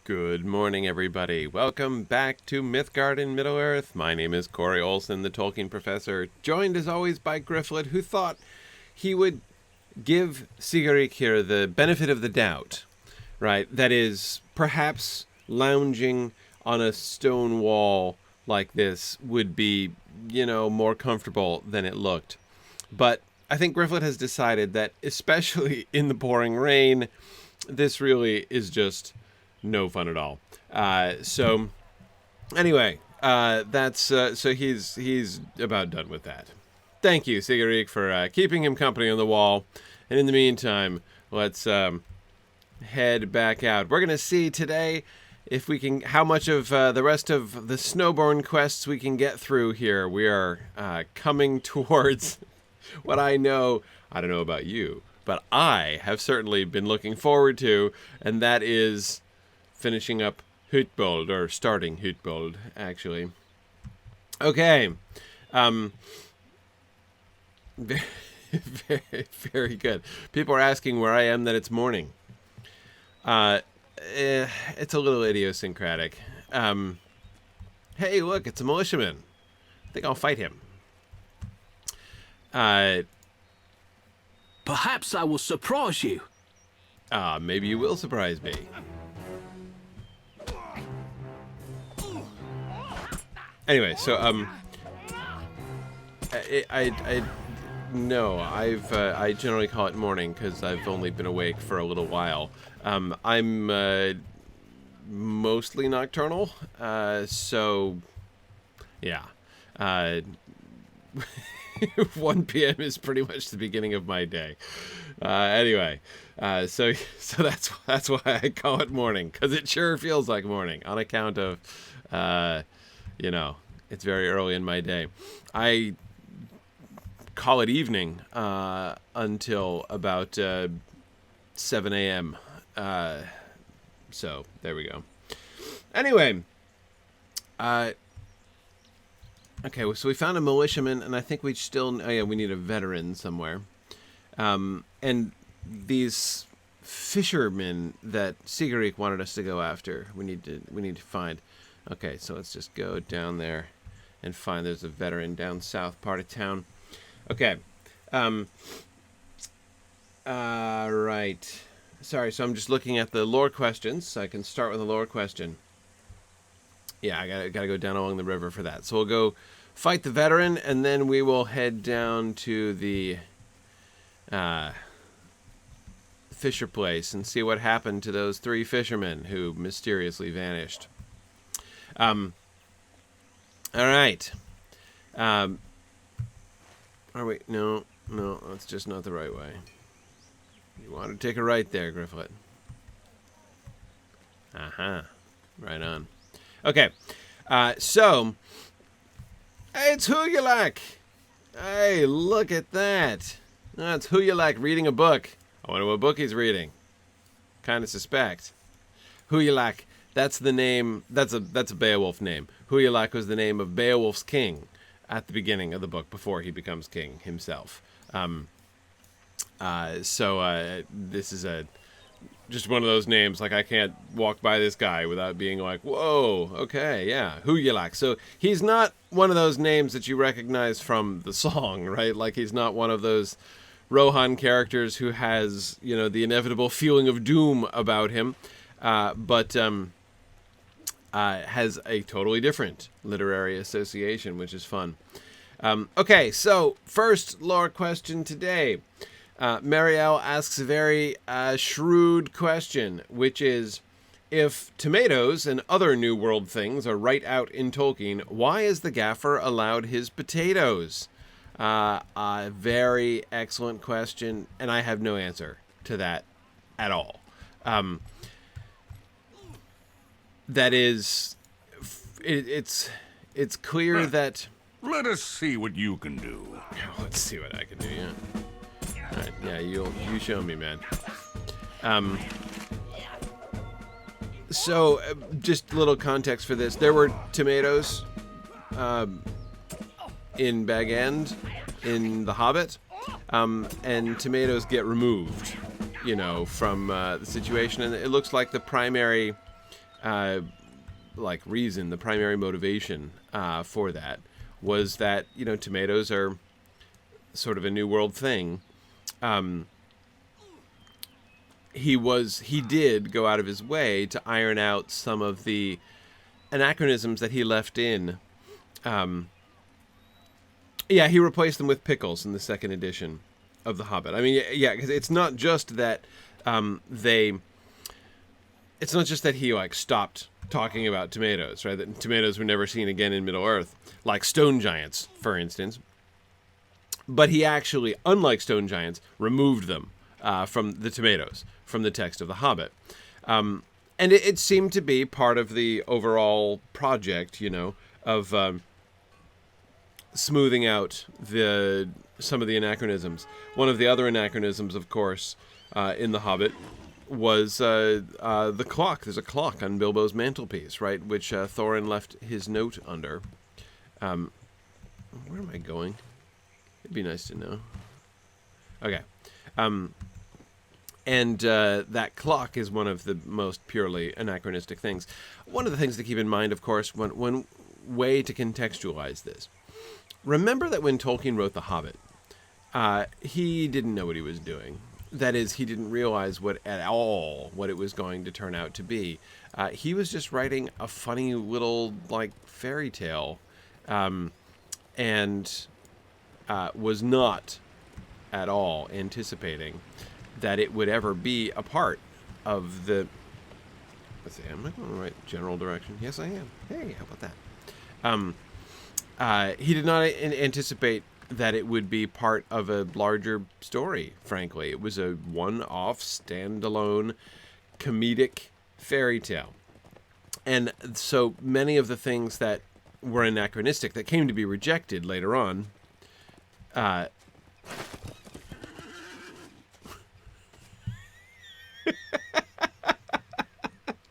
Good morning, everybody. Welcome back to Mythgard in Middle-earth. My name is Corey Olsen, the Tolkien professor, joined as always by Gryfflet, who thought he would give Sigurd here the benefit of the doubt, right? That is, perhaps lounging on a stone wall like this would be, more comfortable than it looked. But I think Gryfflet has decided that, especially in the pouring rain, this really is just no fun at all. So anyway, that's so he's about done with that. Thank you, Sigurd, for keeping him company on the wall. And in the meantime, let's head back out. We're gonna see today if we can how much of the rest of the Snowborn quests we can get through here. We are coming towards what I don't know about you, but I have certainly been looking forward to, and that is finishing up Hutbold, or starting Hutbold, actually. Okay. Very, very, very good. People are asking where I am that it's morning. It's a little idiosyncratic. Hey, look, it's a militiaman. I think I'll fight him. Perhaps I will surprise you. Maybe you will surprise me. Anyway, so I generally call it morning because I've only been awake for a little while. I'm mostly nocturnal, so yeah. 1 p.m. is pretty much the beginning of my day. Anyway, so that's why I call it morning, because it sure feels like morning on account of it's very early in my day. I call it evening until about 7 a.m. So there we go. Anyway, okay, so we found a militiaman, and I think we we need a veteran somewhere. And these fishermen that Sigurd wanted us to go after, we need to find. Okay, so let's just go down there and find there's a veteran down south part of town. Okay. Right. Sorry, so I'm just looking at the lore questions, so I can start with a lore question. Yeah, I gotta go down along the river for that. So we'll go fight the veteran, and then we will head down to the fisher place and see what happened to those 3 fishermen who mysteriously vanished. All right. Wait, no, that's just not the right way. You want to take a right there, Gryfflet. Right on. Okay, so it's Huyalak. Hey, look at that. That's Huyalak reading a book. I wonder what book he's reading. Kind of suspect. Huyalak. That's the name. That's a Beowulf name. Huyalak was the name of Beowulf's king at the beginning of the book before he becomes king himself. So this is just one of those names. Like, I can't walk by this guy without being like, whoa, okay, yeah, Huyalak. So he's not one of those names that you recognize from the song, right? Like, he's not one of those Rohan characters who has, the inevitable feeling of doom about him, but has a totally different literary association, which is fun. Okay, so first lore question today. Marielle asks a very shrewd question, which is, if tomatoes and other New World things are right out in Tolkien, why is the gaffer allowed his potatoes? A very excellent question, and I have no answer to that at all. That is, it's clear that... Let us see what you can do. Let's see what I can do, yeah. All right, yeah, you show me, man. So, just a little context for this. There were tomatoes in Bag End in The Hobbit, and tomatoes get removed, from the situation. And it looks like the primary like reason, the primary motivation for that was that, you know, tomatoes are sort of a New World thing. He did go out of his way to iron out some of the anachronisms that he left in. Yeah, he replaced them with pickles in the second edition of The Hobbit. I mean, yeah, because it's not just that it's not just that he like stopped talking about tomatoes, right? That tomatoes were never seen again in Middle Earth, like stone giants, for instance. But he actually, unlike stone giants, removed them from the tomatoes from the text of The Hobbit. And it seemed to be part of the overall project, you know, of smoothing out some of the anachronisms. One of the other anachronisms, of course, in The Hobbit was the clock. There's a clock on Bilbo's mantelpiece, right, which Thorin left his note under. Where am I going? It'd be nice to know. Okay. And that clock is one of the most purely anachronistic things. One of the things to keep in mind, of course, one way to contextualize this. Remember that when Tolkien wrote The Hobbit, he didn't know what he was doing. That is, he didn't realize what it was going to turn out to be. He was just writing a funny little, like, fairy tale, and was not at all anticipating that it would ever be a part of the... Let's see, am I going in the right general direction? Yes, I am. Hey, how about that? He did not anticipate that it would be part of a larger story, frankly. It was a one-off, standalone, comedic fairy tale. And so many of the things that were anachronistic, that came to be rejected later on,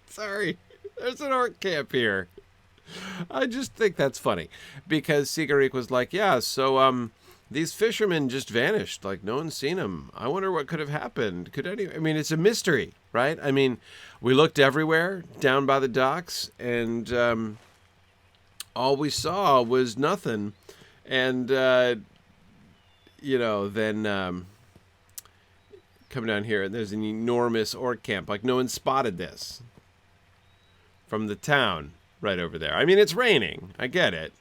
sorry, there's an Orc Camp here. I just think that's funny because Sigurd was like, yeah, so these fishermen just vanished, like no one's seen them. I wonder what could have happened. I mean, it's a mystery, right? I mean, we looked everywhere down by the docks, and all we saw was nothing. And you know, then come down here, and there's an enormous Orc Camp. Like no one spotted this from the town. Right over there. I mean, it's raining. I get it.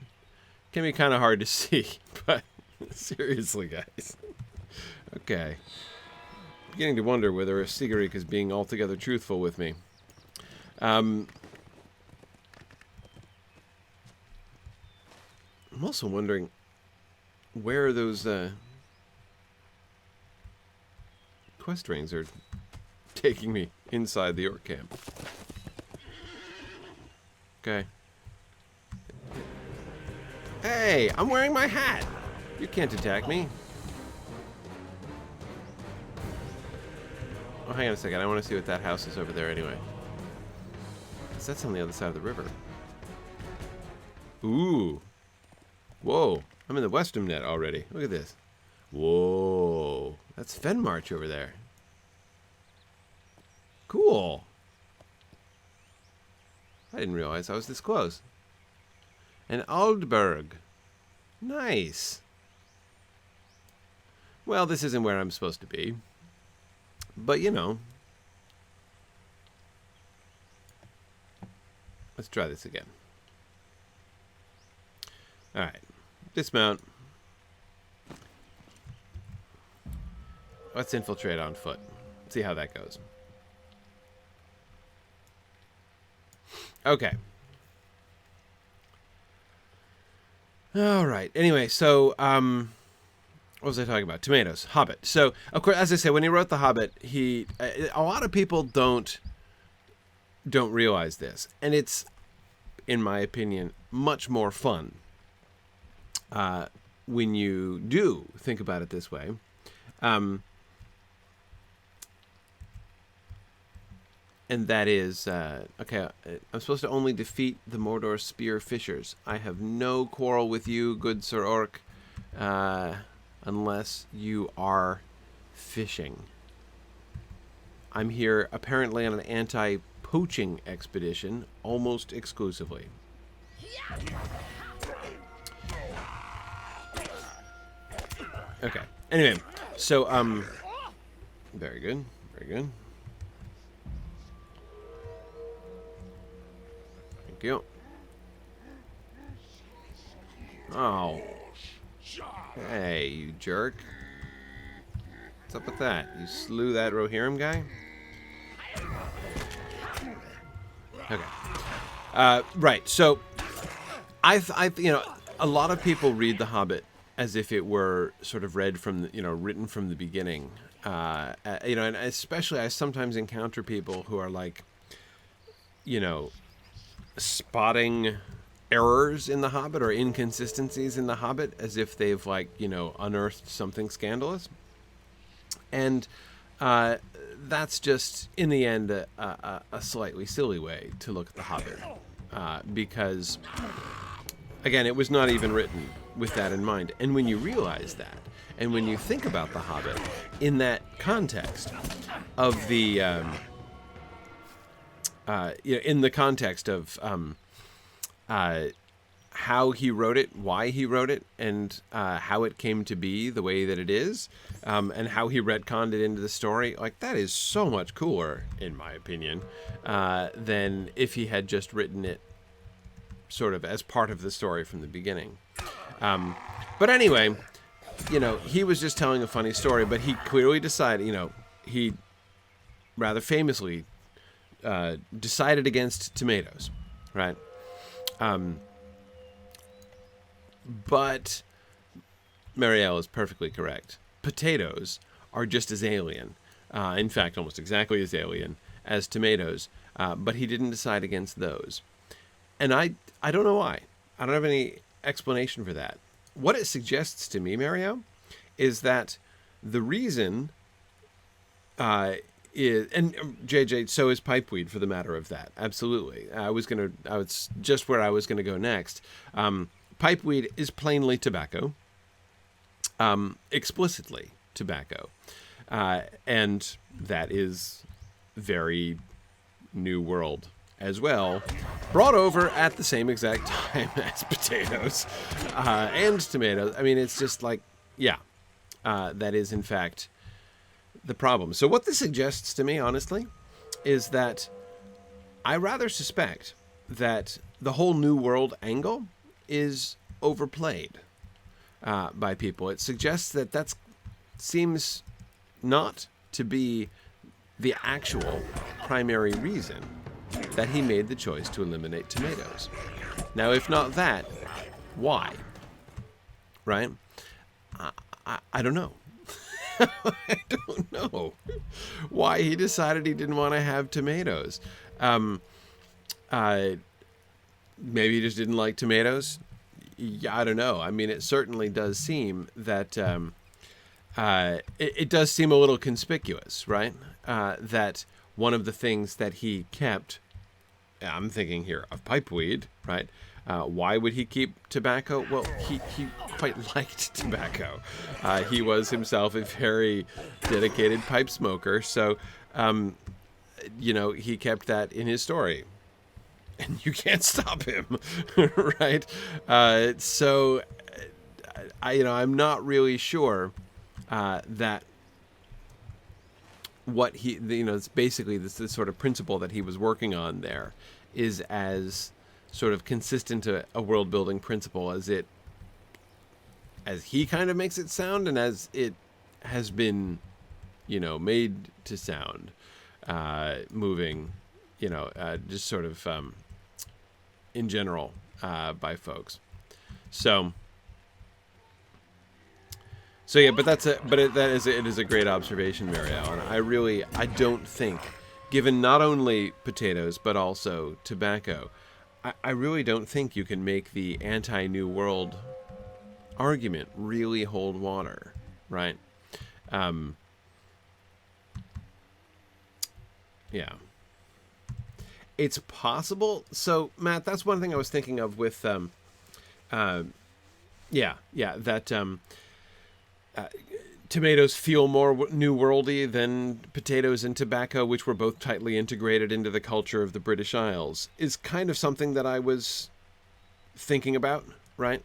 Can be kind of hard to see, but seriously, guys. Okay. Beginning to wonder whether Sigurd is being altogether truthful with me. I'm also wondering where those quest rings are taking me inside the Orc Camp. Okay. Hey, I'm wearing my hat. You can't attack me. Oh, hang on a second. I want to see what that house is over there anyway. 'Cause that's on the other side of the river. Ooh. Whoa. I'm in the Western net already. Look at this. Whoa. That's Fenmarch over there. Cool. I didn't realize I was this close. And Aldberg. Nice. Well, this isn't where I'm supposed to be. But, you know. Let's try this again. Alright. Dismount. Let's infiltrate on foot. See how that goes. Okay. All right. Anyway, so what was I talking about? Tomatoes, Hobbit. So, of course, as I say, when he wrote The Hobbit, a lot of people don't realize this, and it's, in my opinion, much more fun when you do think about it this way. And that is, okay, I'm supposed to only defeat the Mordor spear fishers. I have no quarrel with you, good Sir Orc, unless you are fishing. I'm here apparently on an poaching expedition almost exclusively. Okay. Anyway, so very good, very good. Thank you. Oh. Hey, you jerk. What's up with that? You slew that Rohirrim guy? Okay. Right. So, I, you know, a lot of people read The Hobbit as if it were sort of read from, the, you know, written from the beginning. You know, and especially I sometimes encounter people who are like, you know, spotting errors in The Hobbit or inconsistencies in The Hobbit as if they've, like, you know, unearthed something scandalous. And that's just, in the end, a slightly silly way to look at The Hobbit. Because, again, it was not even written with that in mind. And when you realize that, and when you think about The Hobbit in that context of the, you know, in the context of how he wrote it, why he wrote it, and how it came to be the way that it is, and how he retconned it into the story, like, that is so much cooler, in my opinion, than if he had just written it sort of as part of the story from the beginning. But anyway, you know, he was just telling a funny story, but he clearly decided, you know, he rather famously decided against tomatoes, right? But Marielle is perfectly correct. Potatoes are just as alien, in fact, almost exactly as alien as tomatoes, but he didn't decide against those. And I don't know why. I don't have any explanation for that. What it suggests to me, Marielle, is that the reason is, and JJ, so is pipeweed for the matter of that. Absolutely. I was just where I was gonna go next. Pipeweed is plainly tobacco, explicitly tobacco, and that is very New World as well, brought over at the same exact time as potatoes and tomatoes. I mean, it's just like, yeah, that is in fact the problem. So what this suggests to me, honestly, is that I rather suspect that the whole New World angle is overplayed by people. It suggests that seems not to be the actual primary reason that he made the choice to eliminate tomatoes. Now, if not that, why? Right? I don't know. I don't know why he decided he didn't want to have tomatoes. Maybe he just didn't like tomatoes. Yeah, I don't know. I mean, it certainly does seem that it does seem a little conspicuous, right? That one of the things that he kept, I'm thinking here of pipeweed, right? Why would he keep tobacco? Well, he quite liked tobacco. He was himself a very dedicated pipe smoker, so you know, he kept that in his story. And you can't stop him, right? So, I'm not really sure that what he, it's basically this sort of principle that he was working on there is as sort of consistent a world building principle as he kind of makes it sound, and as it has been, made to sound, moving, just sort of in general by folks. So yeah, but it is a great observation, Marielle, and I don't think, given not only potatoes but also tobacco, I really don't think you can make the anti-New World argument really hold water, right? Yeah. It's possible. So, Matt, that's one thing I was thinking of with, tomatoes feel more New Worldy than potatoes and tobacco, which were both tightly integrated into the culture of the British Isles, is kind of something that I was thinking about, right?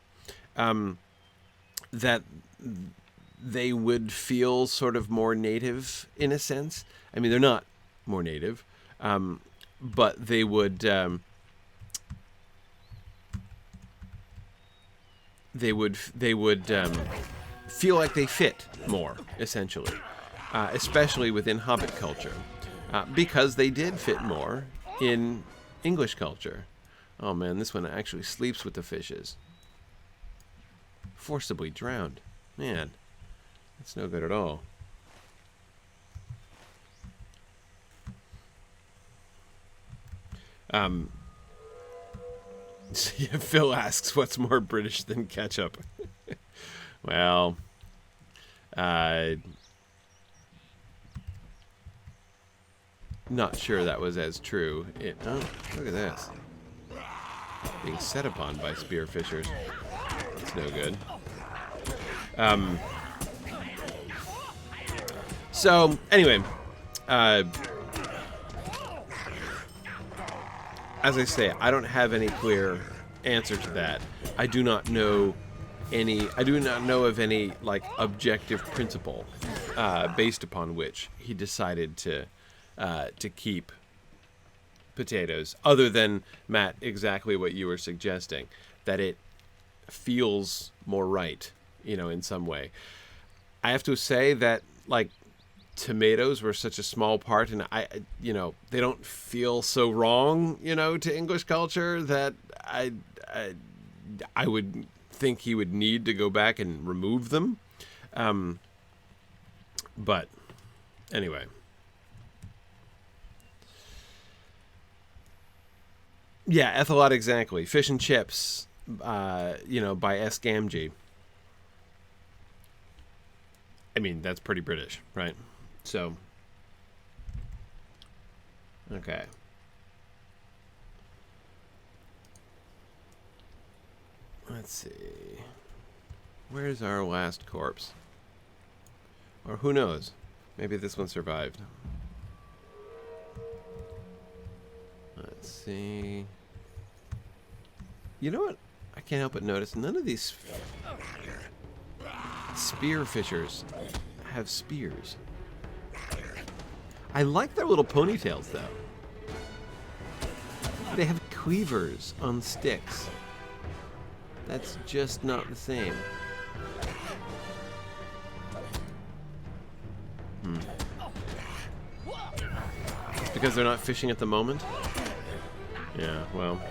That they would feel sort of more native in a sense. I mean, they're not more native, but they would feel like they fit more, essentially, especially within Hobbit culture, because they did fit more in English culture. Oh man, this one actually sleeps with the fishes. Forcibly drowned. Man, that's no good at all. Yeah, Phil asks, what's more British than ketchup? Well, not sure that was as true. Oh, look at this. Being set upon by spearfishers. That's no good. So, anyway, as I say, I don't have any clear answer to that. I do not know of any like objective principle based upon which he decided to keep potatoes, other than, Matt, exactly what you were suggesting, that it feels more right, in some way. I have to say that, like, tomatoes were such a small part, and they don't feel so wrong, to English culture, that I would think he would need to go back and remove them. But anyway. Yeah, Ethelot, exactly. Fish and Chips, by S. Gamgee. I mean, that's pretty British, right? So, okay. Let's see. Where's our last corpse? Or who knows? Maybe this one survived. Let's see. You know what? I can't help but notice none of these spear fishers have spears. I like their little ponytails, though. They have cleavers on sticks. That's just not the same. It's because they're not fishing at the moment? Yeah, well.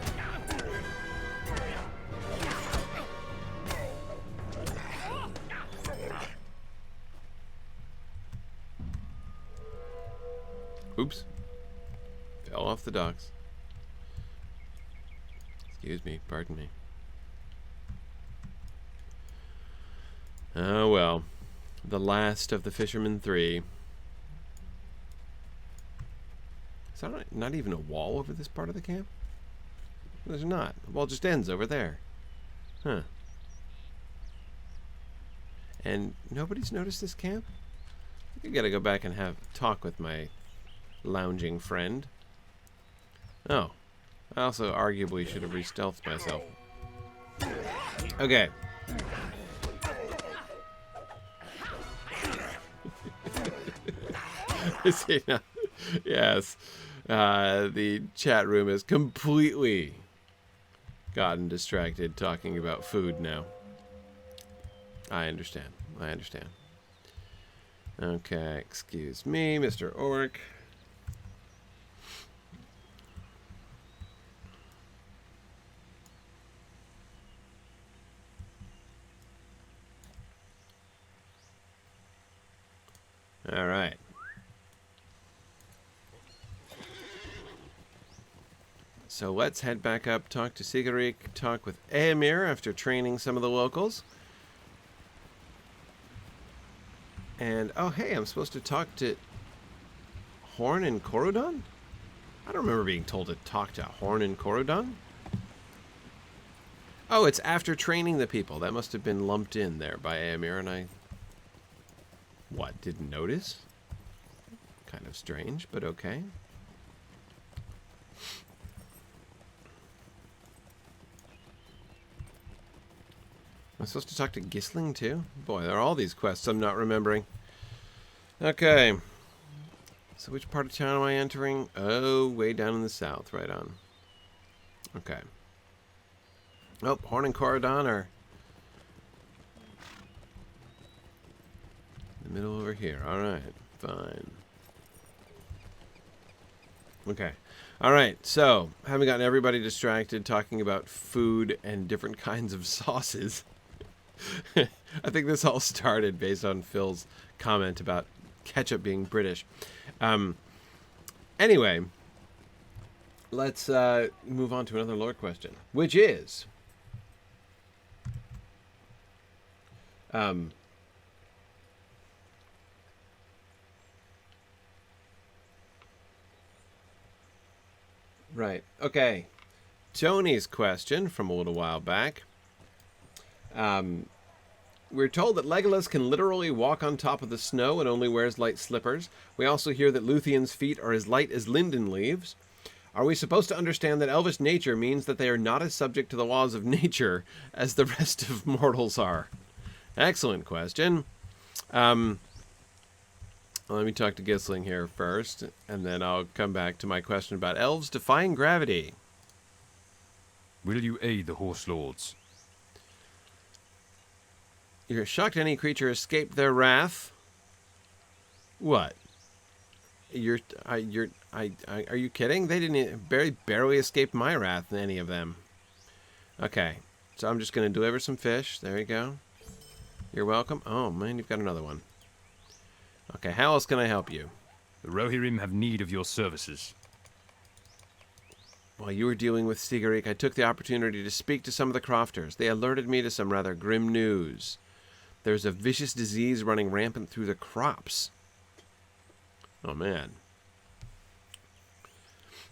Oops. Fell off the docks. Excuse me, pardon me. Oh well. The last of the Fishermen 3. Is that not even a wall over this part of the camp? There's not. The wall just ends over there. Huh. And nobody's noticed this camp? I think I gotta go back and have a talk with my lounging friend. Oh. I also arguably should have re-stealthed myself. Okay. See, now, yes. The chat room has completely gotten distracted talking about food now. I understand. Okay, excuse me, Mr. Orc. All right. So let's head back up, talk to Sigurd, talk with Éomer after training some of the locals. And, oh hey, I'm supposed to talk to Horn and Corydon? I don't remember being told to talk to Horn and Corydon. Oh, it's after training the people. That must have been lumped in there by Éomer, and I What, didn't notice? Kind of strange, but okay. Am I supposed to talk to Gisling too? Boy, there are all these quests I'm not remembering. Okay. So which part of town am I entering? Oh, way down in the south. Right on. Okay. Oh, Horn and Corridon are in the middle over here. Alright, fine. Okay. Alright, so, having gotten everybody distracted talking about food and different kinds of sauces, I think this all started based on Phil's comment about ketchup being British. Anyway, let's move on to another lore question, which is... Right. Okay. Tony's question from a little while back. We're told that Legolas can literally walk on top of the snow and only wears light slippers. We also hear that Luthien's feet are as light as linden leaves. Are we supposed to understand that elvish nature means that they are not as subject to the laws of nature as the rest of mortals are? Excellent question. Let me talk to Gisling here first, and then I'll come back to my question about elves defying gravity. Will you aid the horse lords? You're shocked any creature escaped their wrath? What? Are you kidding? They didn't barely escape my wrath, any of them. Okay, so I'm just going to deliver some fish. There you go. You're welcome. Oh, man, you've got another one. Okay, how else can I help you? The Rohirrim have need of your services. While you were dealing with Sigurd, I took the opportunity to speak to some of the crofters. They alerted me to some rather grim news. There's a vicious disease running rampant through the crops. Oh, man.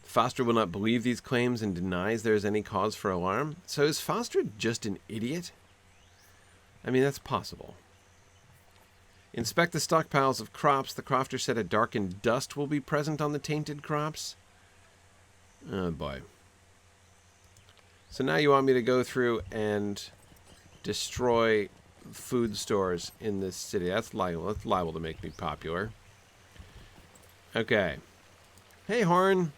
Foster will not believe these claims and denies there is any cause for alarm. So is Foster just an idiot? I mean, that's possible. Inspect the stockpiles of crops. The crofter said a darkened dust will be present on the tainted crops. Oh, boy. So now you want me to go through and destroy food stores in this city. That's liable. That's liable to make me popular. Okay. Hey, Horn.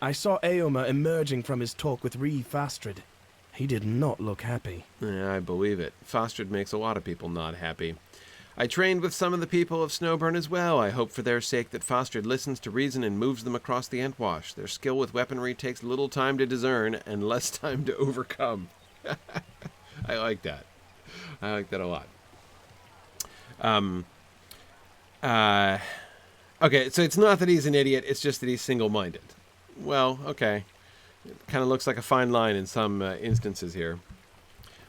I saw Éomer emerging from his talk with Reeve Fastred. He did not look happy. Yeah, I believe it. Fastred makes a lot of people not happy. I trained with some of the people of Snowburn as well. I hope for their sake that Fastred listens to reason and moves them across the Entwash. Their skill with weaponry takes little time to discern and less time to overcome. I like that. I like that a lot. Okay, so it's not that he's an idiot, it's just that he's single-minded. Well, okay. It kind of looks like a fine line in some instances here.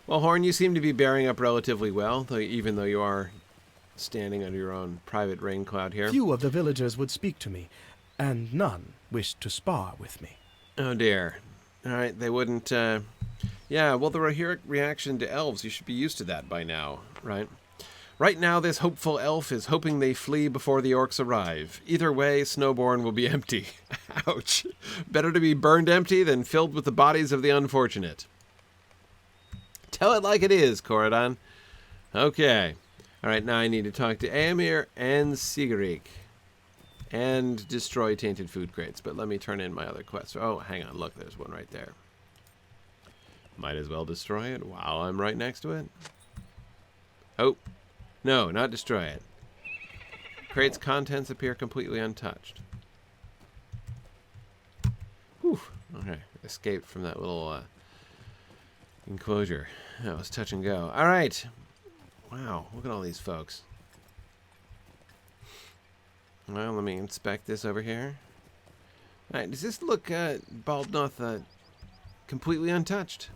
Well, Horn, you seem to be bearing up relatively well, even though you are standing under your own private rain cloud here. Few of the villagers would speak to me, and none wished to spar with me. Oh, dear. All right, they wouldn't... Yeah, well, the Rohirric reaction to elves, you should be used to that by now, right? Right now, this hopeful elf is hoping they flee before the orcs arrive. Either way, Snowborn will be empty. Ouch. Better to be burned empty than filled with the bodies of the unfortunate. Tell it like it is, Corridon. Okay. All right, now I need to talk to Éomer and Sigurd. And destroy tainted food crates. But let me turn in my other quest. Oh, hang on. Look, there's one right there. Might as well destroy it while I'm right next to it. Oh. No, not destroy it. Crate's contents appear completely untouched. Whew. Okay. Escaped from that little enclosure. That was touch and go. All right. Wow. Look at all these folks. Well, let me inspect this over here. All right. Does this look, Baldnoth, completely untouched?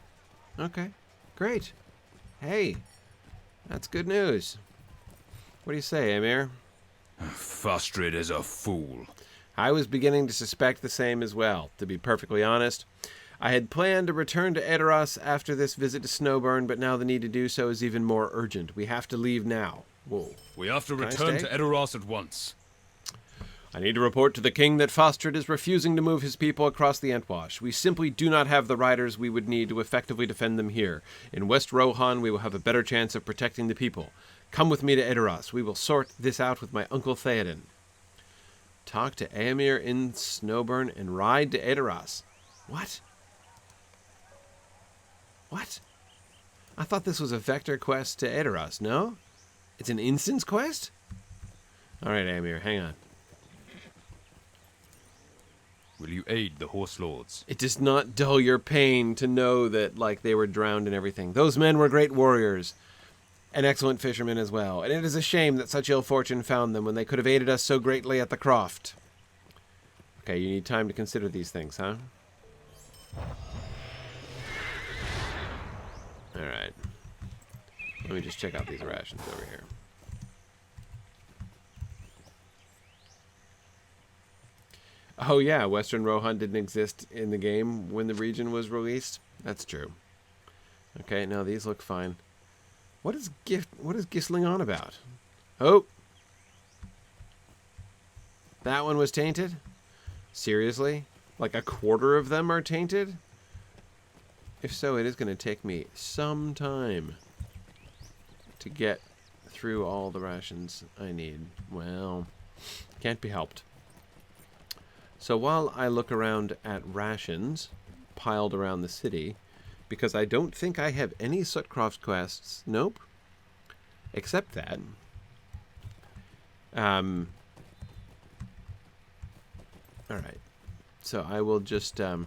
Okay. Great. Hey. That's good news. What do you say, Éomer? Fastred is a fool. I was beginning to suspect the same as well, to be perfectly honest. I had planned to return to Edoras after this visit to Snowburn, but now the need to do so is even more urgent. We have to leave now. Whoa. We have to Can I return stay? to Edoras at once. I need to report to the king that Fostred is refusing to move his people across the Entwash. We simply do not have the riders we would need to effectively defend them here. In West Rohan, we will have a better chance of protecting the people. Come with me to Edoras. We will sort this out with my uncle Theoden. Talk to Éomer in Snowburn and ride to Edoras. What? What? I thought this was a vector quest to Edoras, no? It's an instance quest? Alright, Éomer, hang on. Will you aid the horse lords? It does not dull your pain to know that, like, they were drowned and everything. Those men were great warriors, and excellent fishermen as well, and it is a shame that such ill fortune found them when they could have aided us so greatly at the croft. Okay, you need time to consider these things, huh? Alright. Let me just check out these rations over here. Oh yeah, Western Rohan didn't exist in the game when the region was released. That's true. Okay, now these look fine. What is Gistling on about? Oh! That one was tainted? Seriously? Like a quarter of them are tainted? If so, it is going to take me some time to get through all the rations I need. Well, can't be helped. So while I look around at rations piled around the city, because I don't think I have any Sutcroft quests, nope, except that. Alright. So I will just, yeah.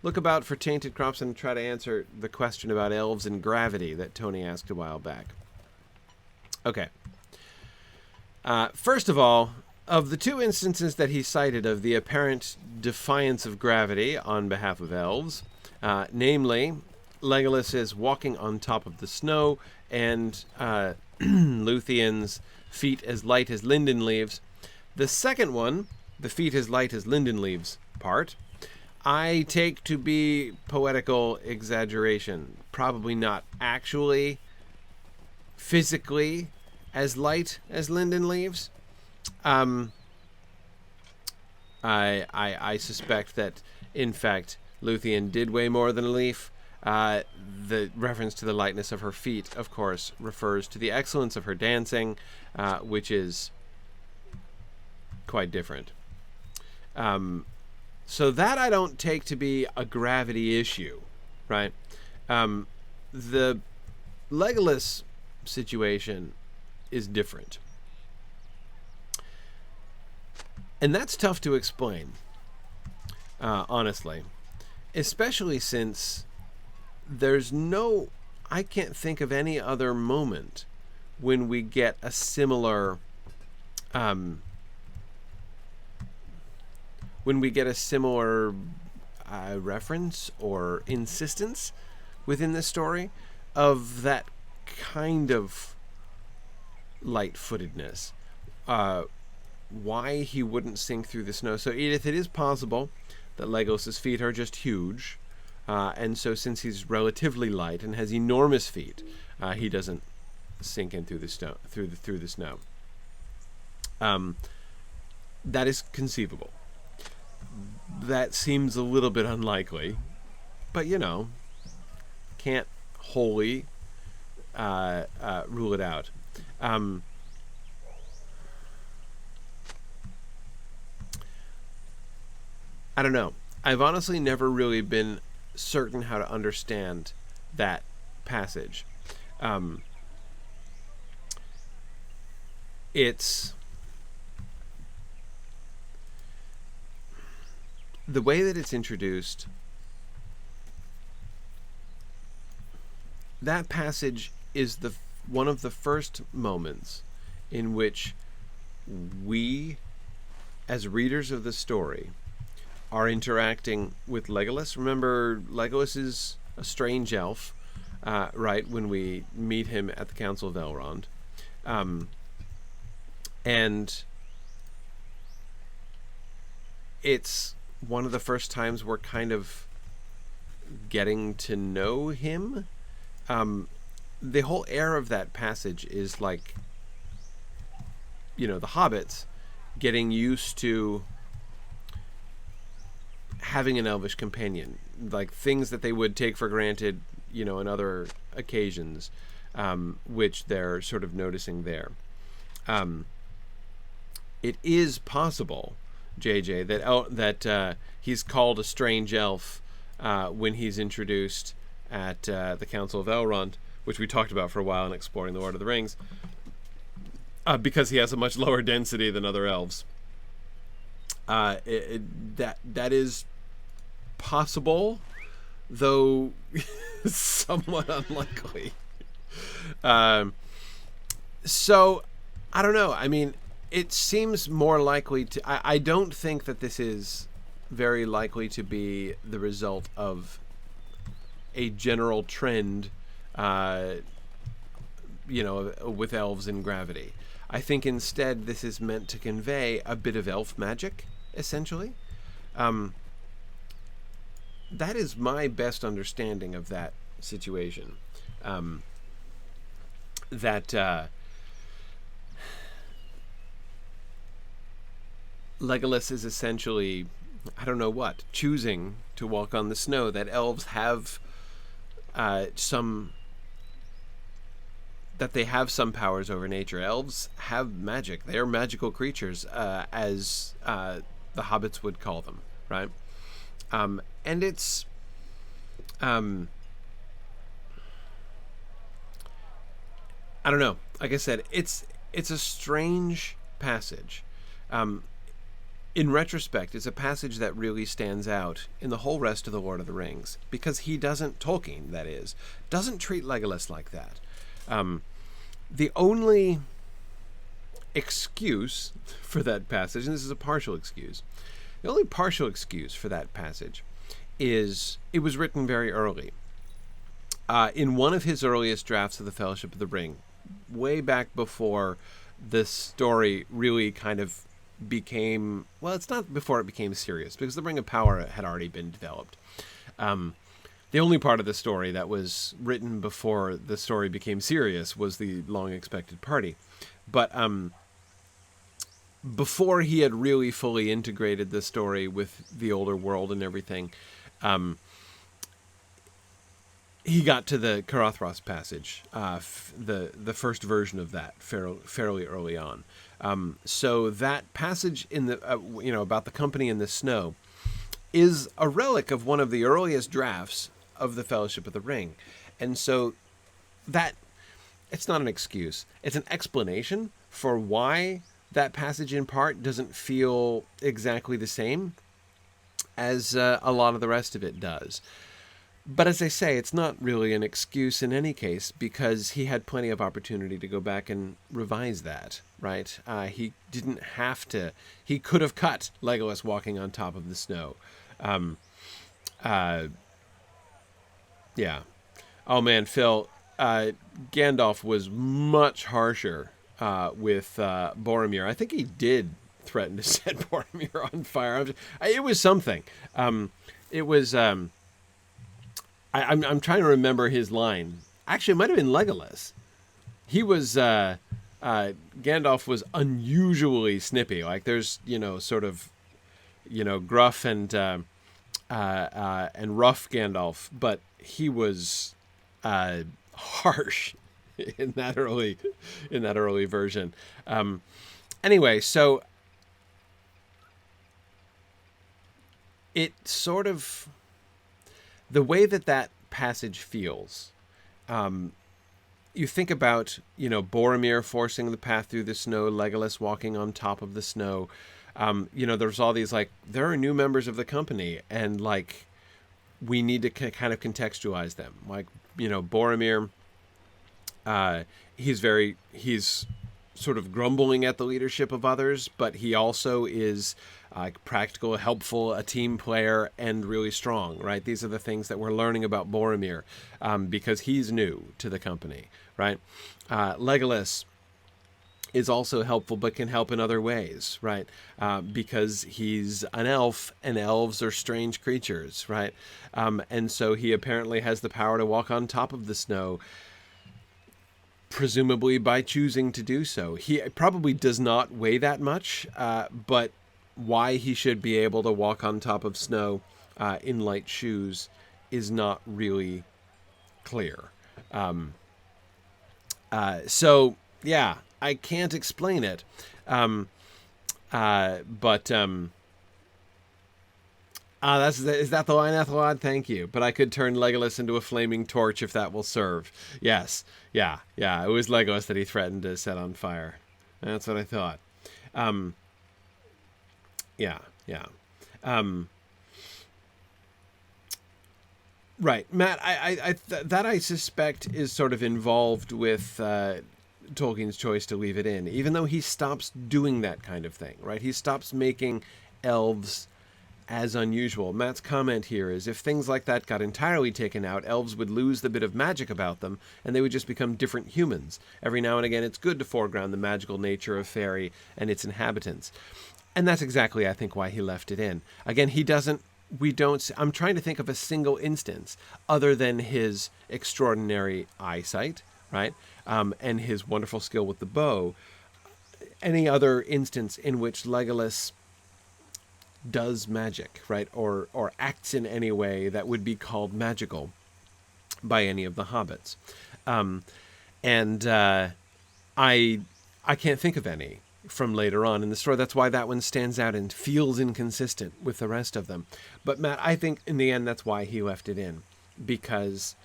Look about for tainted crops and try to answer the question about elves and gravity that Tony asked a while back. Okay. First of all, of the two instances that he cited of the apparent defiance of gravity on behalf of elves, namely, Legolas is walking on top of the snow and Luthien's feet as light as linden leaves. The second one, the feet as light as linden leaves part, I take to be poetical exaggeration. Probably not actually physically as light as linden leaves. I suspect that, in fact, Luthien did weigh more than a leaf. The reference to the lightness of her feet, of course, refers to the excellence of her dancing, which is quite different. So that I don't take to be a gravity issue, right? The Legolas situation is different. And that's tough to explain, honestly. Especially since I can't think of any other moment when we get a similar, reference or insistence within the story of that kind of light-footedness. Why he wouldn't sink through the snow. So, Edith, it is possible that Legolas's feet are just huge, and so since he's relatively light and has enormous feet, he doesn't sink in through the snow. Through the snow. That is conceivable. That seems a little bit unlikely, but can't wholly rule it out. I don't know. I've honestly never really been certain how to understand that passage. It's the way that it's introduced. That passage is one of the first moments in which we, as readers of the story, are interacting with Legolas. Remember, Legolas is a strange elf, right, when we meet him at the Council of Elrond. And it's one of the first times we're kind of getting to know him. the whole air of that passage is like, the hobbits getting used to having an elvish companion, like things that they would take for granted, in other occasions, which they're sort of noticing there. It is possible, JJ, that he's called a strange elf when he's introduced at the Council of Elrond, which we talked about for a while in exploring the Lord of the Rings, because he has a much lower density than other elves. That is possible, though somewhat unlikely. So I don't know. I mean, it seems more likely to. I don't think that this is very likely to be the result of a general trend, with elves in gravity. I think instead this is meant to convey a bit of elf magic, essentially. That is my best understanding of that situation. Legolas is essentially, I don't know what, choosing to walk on the snow, that elves have some powers over nature. Elves have magic. They are magical creatures, as the hobbits would call them, right? And it's I don't know. Like I said, it's a strange passage. In retrospect, it's a passage that really stands out in the whole rest of the Lord of the Rings, because Tolkien, that is, doesn't treat Legolas like that. The only excuse for that passage, and this is a partial excuse, the only partial excuse for that passage is it was written very early. In one of his earliest drafts of the Fellowship of the Ring, way back before the story really kind of became, well, it's not before it became serious, because the Ring of Power had already been developed. The only part of the story that was written before the story became serious was the long-expected party. But before he had really fully integrated the story with the older world and everything, he got to the Carothros passage, the first version of that, fairly early on. So that passage in the about the company in the snow is a relic of one of the earliest drafts of the Fellowship of the Ring, and so that it's not an excuse; it's an explanation for why that passage in part doesn't feel exactly the same as a lot of the rest of it does. But as I say, it's not really an excuse in any case, because he had plenty of opportunity to go back and revise that, right? He didn't have to. He could have cut Legolas walking on top of the snow. Yeah. Oh, man, Phil, Gandalf was much harsher with Boromir. I think he did threaten to set Boromir on fire. It was something. It was... I'm trying to remember his line. Actually, it might have been Legolas. He was Gandalf was unusually snippy. Like there's sort of gruff and rough Gandalf, but he was harsh in that early version. Anyway, so it sort of. The way that passage feels, you think about, Boromir forcing the path through the snow, Legolas walking on top of the snow. There's all these, there are new members of the company, and, we need to kind of contextualize them. Boromir, he's sort of grumbling at the leadership of others, but he also is practical, helpful, a team player, and really strong, right? These are the things that we're learning about Boromir, because he's new to the company, right? Legolas is also helpful, but can help in other ways, right? Because he's an elf, and elves are strange creatures, right? And so he apparently has the power to walk on top of the snow. presumably by choosing to do so. He probably does not weigh that much, but why he should be able to walk on top of snow in light shoes is not really clear. So, yeah, I can't explain it. Is that the line, Ethelwad? Thank you. But I could turn Legolas into a flaming torch if that will serve. Yes. Yeah. It was Legolas that he threatened to set on fire. That's what I thought. Yeah. Right. Matt, I suspect is sort of involved with Tolkien's choice to leave it in, even though he stops doing that kind of thing, right? He stops making elves as unusual. Matt's comment here is if things like that got entirely taken out, elves would lose the bit of magic about them, and they would just become different humans. Every now and again, it's good to foreground the magical nature of fairy and its inhabitants. And that's exactly, I think, why he left it in. Again, I'm trying to think of a single instance other than his extraordinary eyesight, right? And his wonderful skill with the bow. Any other instance in which Legolas does magic, right? Or acts in any way that would be called magical by any of the hobbits. I can't think of any from later on in the story. That's why that one stands out and feels inconsistent with the rest of them. But Matt, I think in the end that's why he left it in, because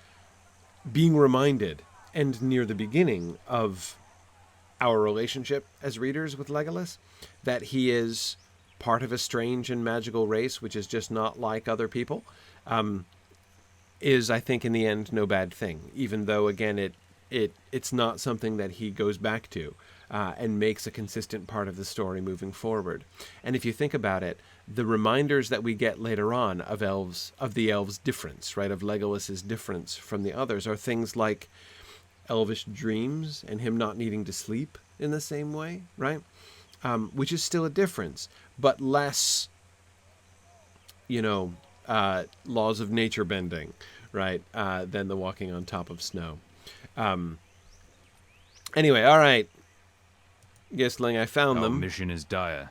being reminded, and near the beginning of our relationship as readers with Legolas, that he is part of a strange and magical race which is just not like other people, is, I think, in the end no bad thing, even though, again, it's not something that he goes back to and makes a consistent part of the story moving forward. And if you think about it, the reminders that we get later on of the elves' difference, right, of Legolas's difference from the others, are things like elvish dreams and him not needing to sleep in the same way, right? Which is still a difference, but less, laws of nature bending, right, than the walking on top of snow. Anyway, all right. Gistling, I found them. Our mission is dire.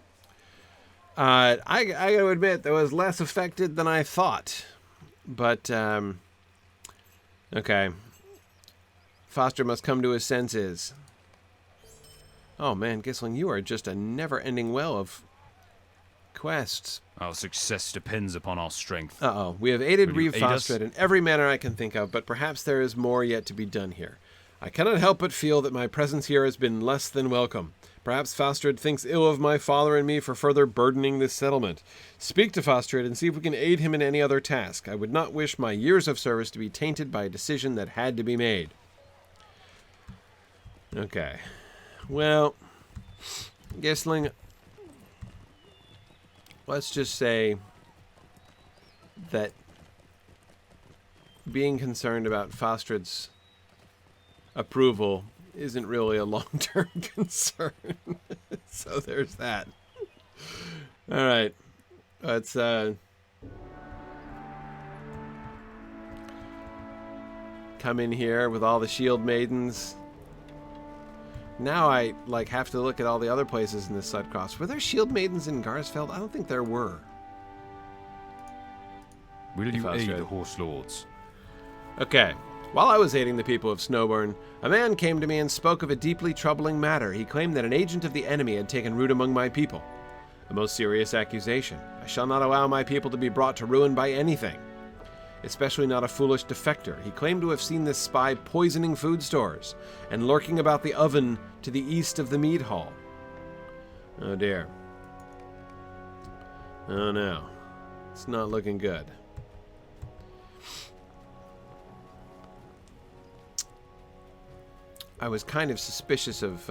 I gotta admit, that was less affected than I thought. But, okay. Foster must come to his senses. Oh man, Gistling, you are just a never-ending well of quests. Our success depends upon our strength. Uh-oh. We have aided Will you Reeve aid us? Foster in every manner I can think of, but perhaps there is more yet to be done here. I cannot help but feel that my presence here has been less than welcome. Perhaps Fostred thinks ill of my father and me for further burdening this settlement. Speak to Fostred and see if we can aid him in any other task. I would not wish my years of service to be tainted by a decision that had to be made. Okay. Well, Gistling, let's just say that being concerned about Fostred's approval isn't really a long-term concern. So there's that. All right. Let's come in here with all the shield maidens. Now I have to look at all the other places in this Sudcross. Were there shield maidens in Garsfeld? I don't think there were. Will you aid Foster. the horse lords? Okay. While I was aiding the people of Snowburn, a man came to me and spoke of a deeply troubling matter. He claimed that an agent of the enemy had taken root among my people. A most serious accusation. I shall not allow my people to be brought to ruin by anything, especially not a foolish defector. He claimed to have seen this spy poisoning food stores and lurking about the oven to the east of the mead hall. Oh dear. Oh no. It's not looking good. I was kind of suspicious of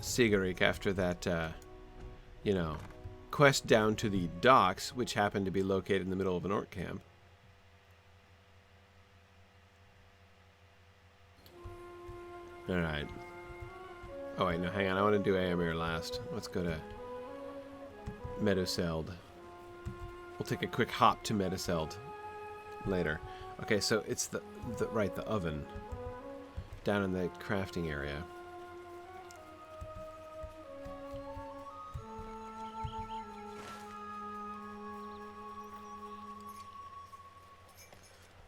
Sigurd after that, quest down to the docks, which happened to be located in the middle of an Orc Camp. Alright. Oh wait, no, hang on. I want to do Éomer last. Let's go to Meduseld. We'll take a quick hop to Meduseld later. Okay, so it's the oven. down in the crafting area.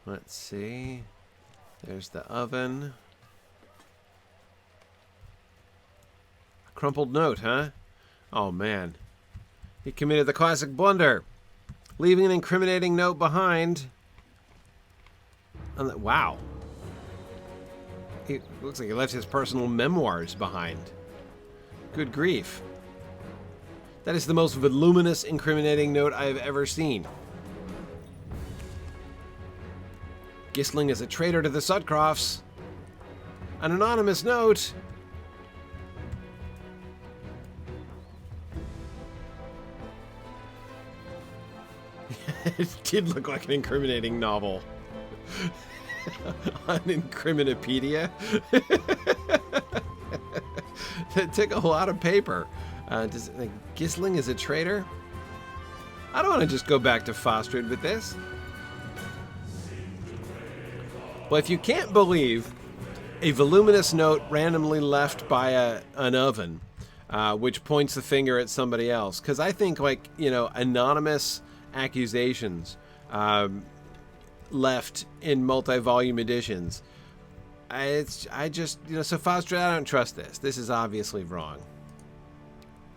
Let's see. There's the oven. A crumpled note, huh? Oh, man. He committed the classic blunder, leaving an incriminating note behind. Wow. It looks like he left his personal memoirs behind. Good grief. That is the most voluminous, incriminating note I have ever seen. Gistling is a traitor to the Sudcrofts. An anonymous note. It did look like an incriminating novel. On Incriminapedia. That took a lot of paper. Gistling is a traitor? I don't want to just go back to Fostred with this. Well, if you can't believe a voluminous note randomly left by an oven, which points the finger at somebody else, because I think, like, you know, anonymous accusations left in multi-volume editions. I just, you know, so Fostred, I don't trust this. This is obviously wrong.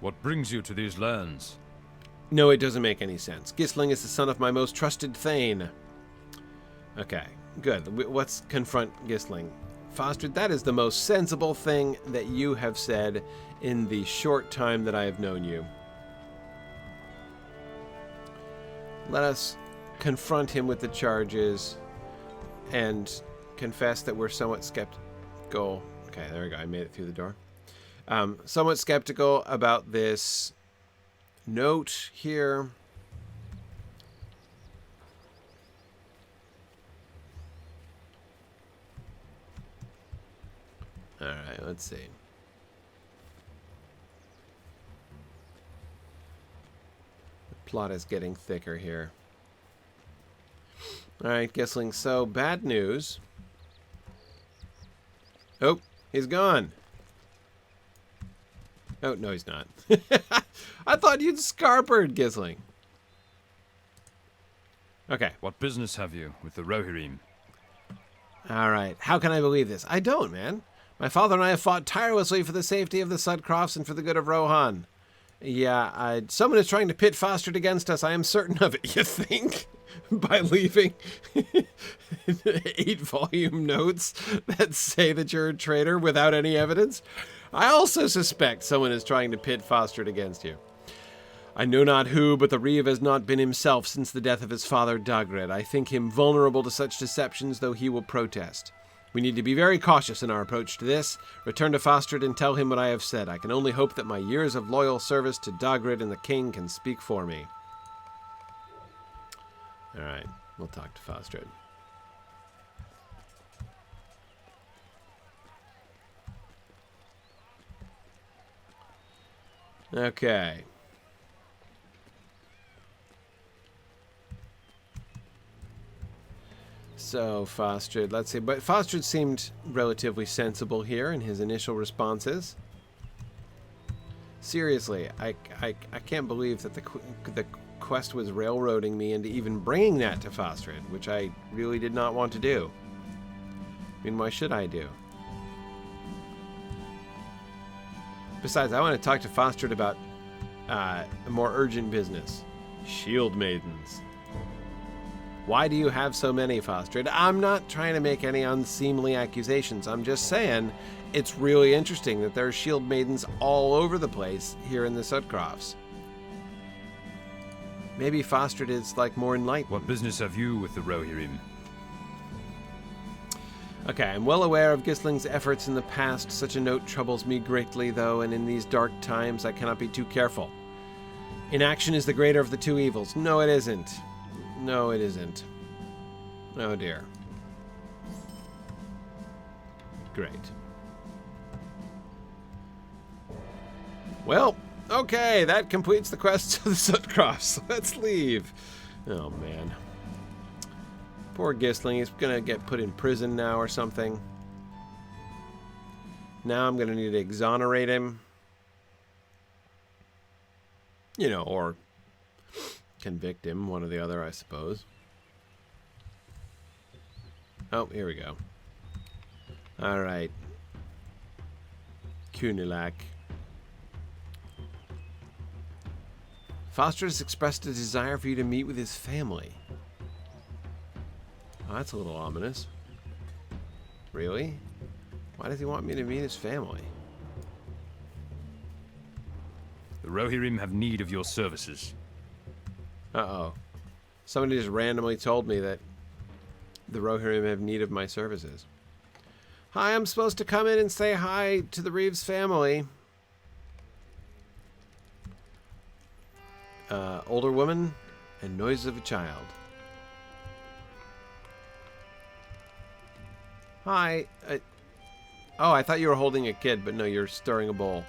What brings you to these lands? No, it doesn't make any sense. Gistling is the son of my most trusted thane. Okay. Good. Let's confront Gistling. Fostred, that is the most sensible thing that you have said in the short time that I have known you. Let us confront him with the charges and confess that we're somewhat skeptical. Okay, there we go. I made it through the door. Somewhat skeptical about this note here. Alright, let's see. The plot is getting thicker here. Alright, Gistling, so bad news. Oh, he's gone. Oh, no, he's not. I thought you'd scarpered, Gistling. Okay. What business have you with the Rohirrim? Alright, how can I believe this? I don't, man. My father and I have fought tirelessly for the safety of the Sudcrofts and for the good of Rohan. Yeah, someone is trying to pit Fostred against us. I am certain of it, you think? By leaving 8-volume notes that say that you're a traitor without any evidence? I also suspect someone is trying to pit Fostred against you. I know not who, but the Reeve has not been himself since the death of his father Dagred. I think him vulnerable to such deceptions, though he will protest. We need to be very cautious in our approach to this. Return to Fostred and tell him what I have said. I can only hope that my years of loyal service to Dagred and the king can speak for me. Alright, we'll talk to Fostred. Okay. So, Fostred, let's see. But Fostred seemed relatively sensible here in his initial responses. Seriously, I can't believe that the quest was railroading me into even bringing that to Fostred, which I really did not want to do. I mean, why should I do? Besides, I want to talk to Fostred about a more urgent business. Shield maidens. Why do you have so many, Fostred? I'm not trying to make any unseemly accusations. I'm just saying it's really interesting that there are shield maidens all over the place here in the Sudcrofts. Maybe Fostred is, like, more enlightened. What business have you with the Rohirrim? Okay, I'm well aware of Gistling's efforts in the past. Such a note troubles me greatly, though, and in these dark times I cannot be too careful. Inaction is the greater of the two evils. No, it isn't. No, it isn't. Oh, dear. Great. Well, okay, that completes the quest of the Sudcrofts. Let's leave. Oh, man. Poor Gistling. He's gonna get put in prison now or something. Now I'm going to need to exonerate him. You know, or convict him, one or the other, I suppose. Oh, here we go. Alright. Kunilak. Foster has expressed a desire for you to meet with his family. Oh, that's a little ominous. Really? Why does he want me to meet his family? The Rohirrim have need of your services. Uh-oh. Somebody just randomly told me that the Rohirrim have need of my services. Hi, I'm supposed to come in and say hi to the Reeves family. Older woman and noise of a child. Hi. Oh, I thought you were holding a kid, but no, you're stirring a bowl.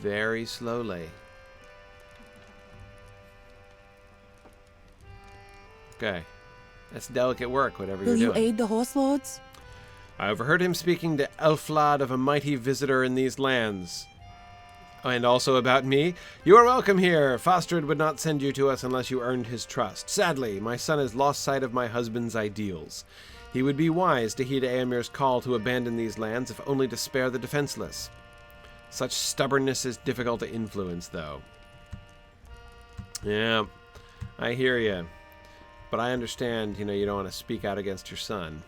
Very slowly. Okay. That's delicate work, whatever Will you're you doing. aid the horse lords? I overheard him speaking to Elflad of a mighty visitor in these lands. And also about me. You are welcome here. Fostred would not send you to us unless you earned his trust. Sadly, my son has lost sight of my husband's ideals. He would be wise to heed Éomer's call to abandon these lands, if only to spare the defenseless. Such stubbornness is difficult to influence, though. Yeah, I hear you. But I understand, you know, you don't want to speak out against your son.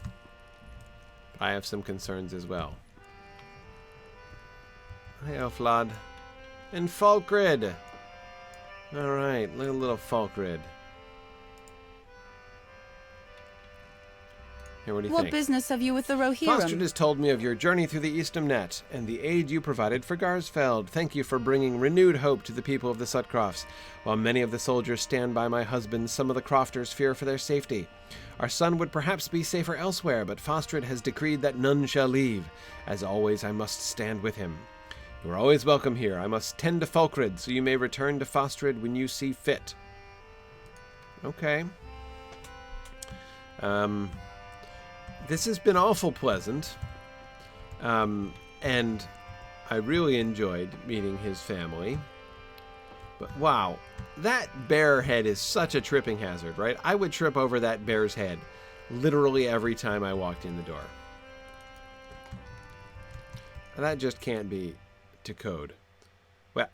I have some concerns as well. Hi, Elflad. And Falkrid. Alright, little Falkrid. Here, what do you What think? business have you with the Fostred Rohirrim? has told me of your journey through the Eastham Net and the aid you provided for Garsfeld. Thank you for bringing renewed hope to the people of the Sutcrofts. While many of the soldiers stand by my husband, some of the crofters fear for their safety. Our son would perhaps be safer elsewhere, but Fostred has decreed that none shall leave. As always, I must stand with him. You are always welcome here. I must tend to Falkrid, so you may return to Fostred when you see fit. Okay. This has been awful pleasant. And I really enjoyed meeting his family. But wow, that bear head is such a tripping hazard, right? I would trip over that bear's head literally every time I walked in the door. That just can't be to code. Well,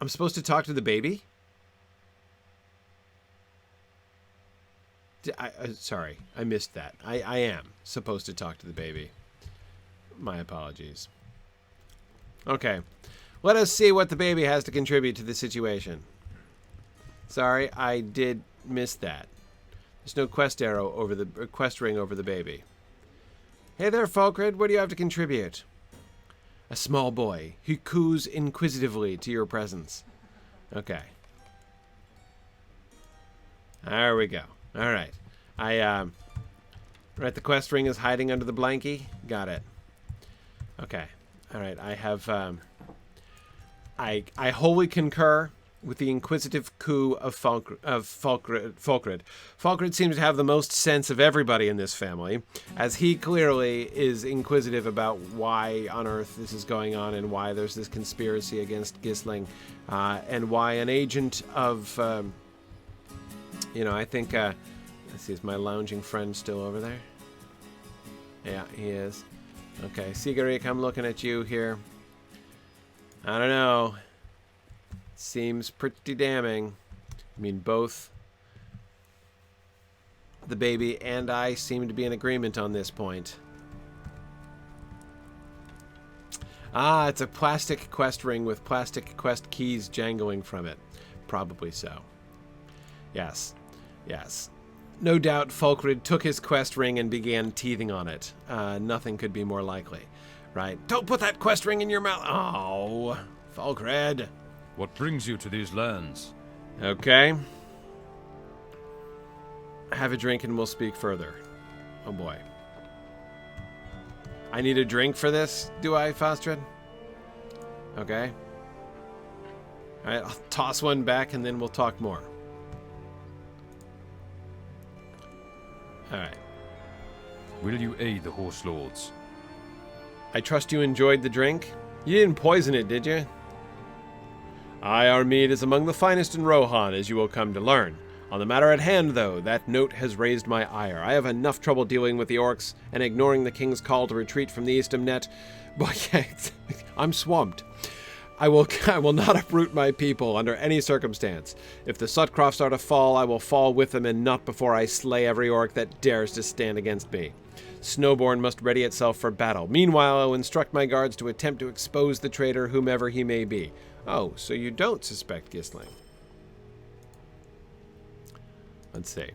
I'm supposed to talk to the baby? Sorry, I missed that. I am supposed to talk to the baby. My apologies. Okay, let us see what the baby has to contribute to the situation. Sorry, I did miss that. There's no quest arrow over the quest ring over the baby. Hey there, Falkrid. What do you have to contribute? A small boy who coos inquisitively to your presence. Okay. There we go. All right. Right, the quest ring is hiding under the blankie. Got it. Okay. All right. I have, I wholly concur with the inquisitive coo of Falkrid. Falkrid seems to have the most sense of everybody in this family, as he clearly is inquisitive about why on earth this is going on and why there's this conspiracy against Gisling, and why an agent of, I think, let's see, is my lounging friend still over there? Yeah, he is. Okay, Sigarik, I'm looking at you here. I don't know. Seems pretty damning. I mean, both the baby and I seem to be in agreement on this point. Ah, it's a plastic quest ring with plastic quest keys jangling from it. Probably so. Yes. Yes. No doubt Falkrid took his quest ring and began teething on it. Nothing could be more likely. Right? Don't put that quest ring in your mouth. Oh, Falkrid. What brings you to these lands? Okay. Have a drink and we'll speak further. Oh boy. I need a drink for this, do I, Fostred? Okay. Alright, I'll toss one back and then we'll talk more. Alright. Will you aid the horse lords? I trust you enjoyed the drink? You didn't poison it, did you? Aye, our mead is among the finest in Rohan, as you will come to learn. On the matter at hand, though, that note has raised my ire. I have enough trouble dealing with the orcs and ignoring the king's call to retreat from the Eastham net. But yeah, I'm swamped. I will not uproot my people under any circumstance. If the Sutcrofts are to fall, I will fall with them, and not before I slay every orc that dares to stand against me. Snowbourn must ready itself for battle. Meanwhile, I will instruct my guards to attempt to expose the traitor, whomever he may be. Oh, so you don't suspect Gissling. Let's see.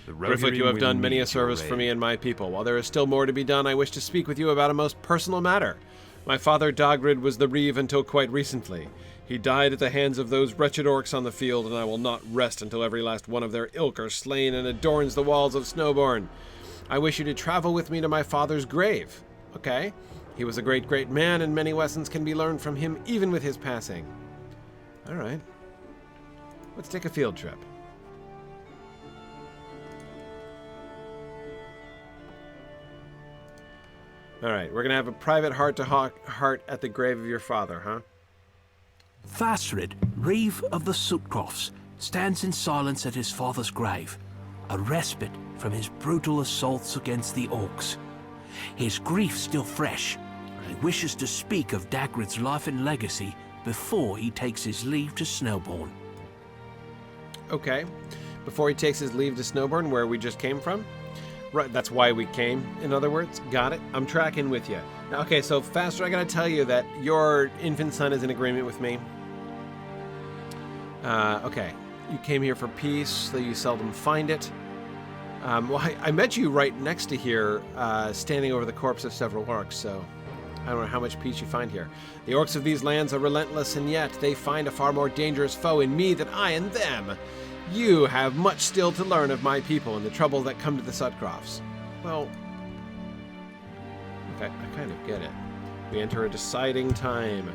Gryfflet, you have done many a service for me and my people. While there is still more to be done, I wish to speak with you about a most personal matter. My father Dagrid was the Reeve until quite recently. He died at the hands of those wretched orcs on the field, and I will not rest until every last one of their ilk are slain and adorns the walls of Snowbourn. I wish you to travel with me to my father's grave. Okay. He was a great, great man, and many lessons can be learned from him, even with his passing. All right. Let's take a field trip. All right, we're going to have a private heart-to-heart at the grave of your father, huh? Fastred, Reeve of the Sutcrofts, stands in silence at his father's grave, a respite from his brutal assaults against the orcs. His grief still fresh, and he wishes to speak of Dagrid's life and legacy before he takes his leave to Snowbourn. Okay, before he takes his leave to Snowbourn, where we just came from? Right, that's why we came, in other words. Got it? I'm tracking with you. Now, okay, so Faster, I gotta tell you that your infant son is in agreement with me. Okay. You came here for peace, though you seldom find it. Well, I met you right next to here, standing over the corpse of several orcs, so I don't know how much peace you find here. The orcs of these lands are relentless, and yet they find a far more dangerous foe in me than I in them. You have much still to learn of my people and the trouble that come to the Sutcrofts. Well, okay, I kind of get it. We enter a deciding time.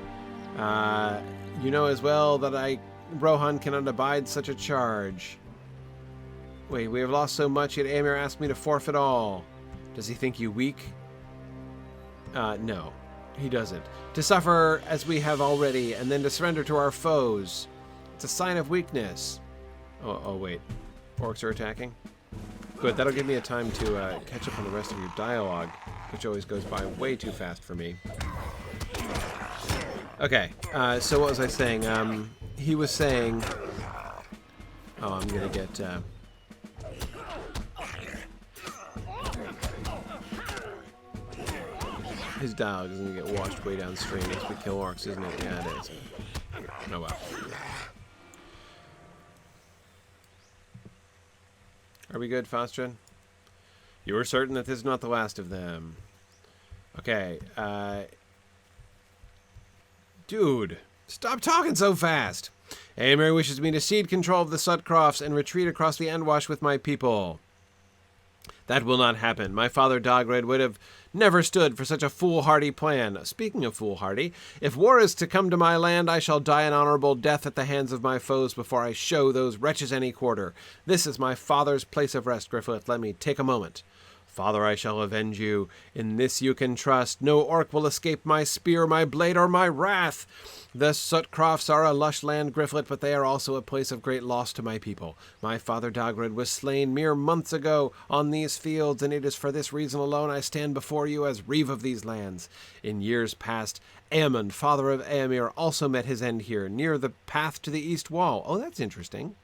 You know as well that Rohan cannot abide such a charge. Wait, we have lost so much, yet Éomer asked me to forfeit all. Does he think you weak? No, he doesn't. To suffer as we have already, and then to surrender to our foes. It's a sign of weakness. Oh, wait. Orcs are attacking? Good, that'll give me a time to catch up on the rest of your dialogue, which always goes by way too fast for me. Okay, so what was I saying? He was saying... Oh, I'm gonna get... His dialogue is gonna get washed way downstream as we kill orcs, isn't it? Yeah, it is. Oh, well. Are we good, Fastrin? You are certain that this is not the last of them. Okay, Dude, stop talking so fast! Éomer wishes me to cede control of the Sutcrofts and retreat across the Endwash with my people. That will not happen. My father Dagrid would have never stood for such a foolhardy plan. Speaking of foolhardy, if war is to come to my land, I shall die an honorable death at the hands of my foes before I show those wretches any quarter. This is my father's place of rest, Gryfflet. Let me take a moment. Father, I shall avenge you. In this you can trust. No orc will escape my spear, my blade, or my wrath. The Sutcrofts are a lush land, Gryfflet, but they are also a place of great loss to my people. My father Dagrid was slain mere months ago on these fields, and it is for this reason alone I stand before you as Reeve of these lands. In years past, Aemon, father of Éomer, also met his end here, near the path to the east wall. Oh, that's interesting.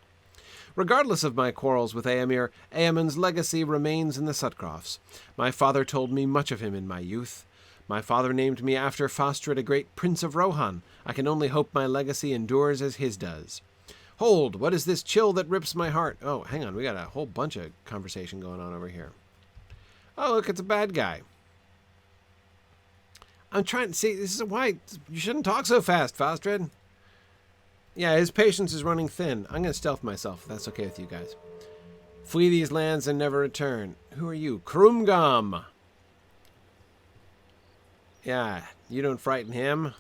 Regardless of my quarrels with Éomer, Aemon's legacy remains in the Sutcrofts. My father told me much of him in my youth. My father named me after Fastred, a great prince of Rohan. I can only hope my legacy endures as his does. Hold, what is this chill that rips my heart? Oh, hang on, we got a whole bunch of conversation going on over here. Oh, look, it's a bad guy. I'm trying to see, this is why you shouldn't talk so fast, Fastred. Yeah, his patience is running thin. I'm going to stealth myself, if that's okay with you guys. Flee these lands and never return. Who are you? Krumgam! Yeah, you don't frighten him.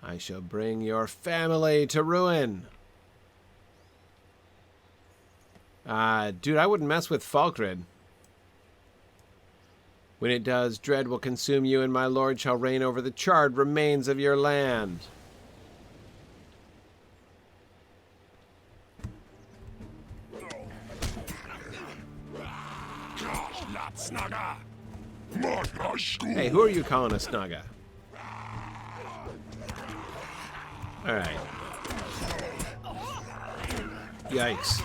I shall bring your family to ruin. Dude, I wouldn't mess with Falkrid. When it does, dread will consume you, and my lord shall reign over the charred remains of your land. Hey, who are you calling a snugga? Alright. Yikes.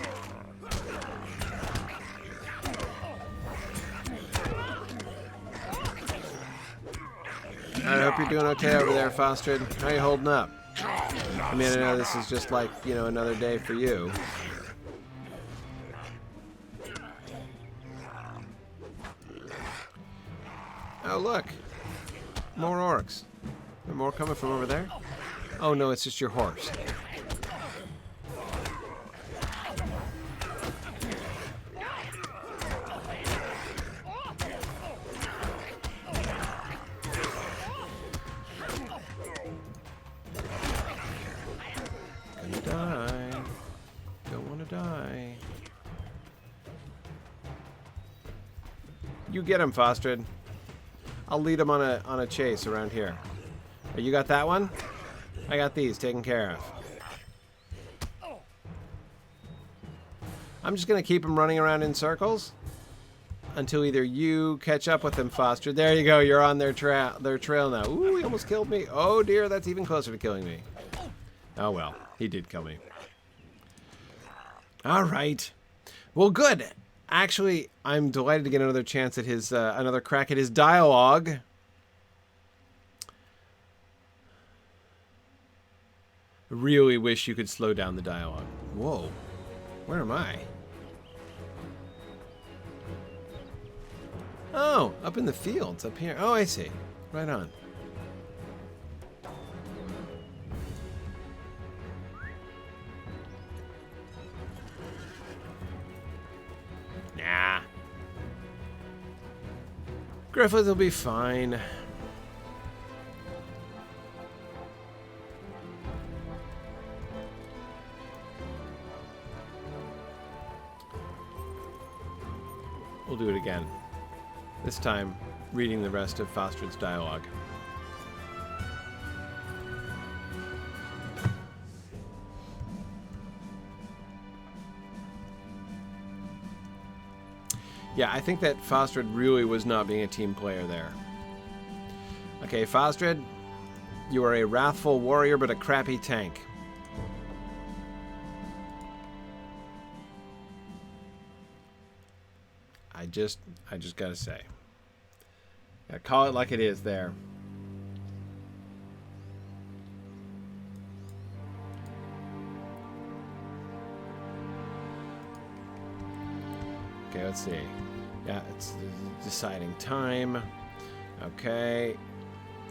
I hope you're doing okay over there, Fostrid. How you holding up? I mean, I know this is just like, you know, another day for you. Oh, look. More orcs. There more coming from over there? Oh, no, it's just your horse. Gonna die. Don't want to die. You get him, Fostrid. I'll lead him on a chase around here. Oh, you got that one? I got these taken care of. I'm just gonna keep him running around in circles until either you catch up with them, Foster. There you go. You're on their trail now. Ooh, he almost killed me. Oh dear, that's even closer to killing me. Oh well, he did kill me. All right. Well, good. Actually, I'm delighted to get another chance at his, another crack at his dialogue. Really wish you could slow down the dialogue. Whoa. Where am I? Oh, up in the fields, up here. Oh, I see. Right on. Nah. Gryfflet will be fine. We'll do it again. This time, reading the rest of Fostrid's dialogue. Yeah, I think that Fostrid really was not being a team player there. Okay, Fostrid, you are a wrathful warrior, but a crappy tank. I just gotta say. Gotta call it like it is there. Okay, let's see. Yeah, it's deciding time. Okay.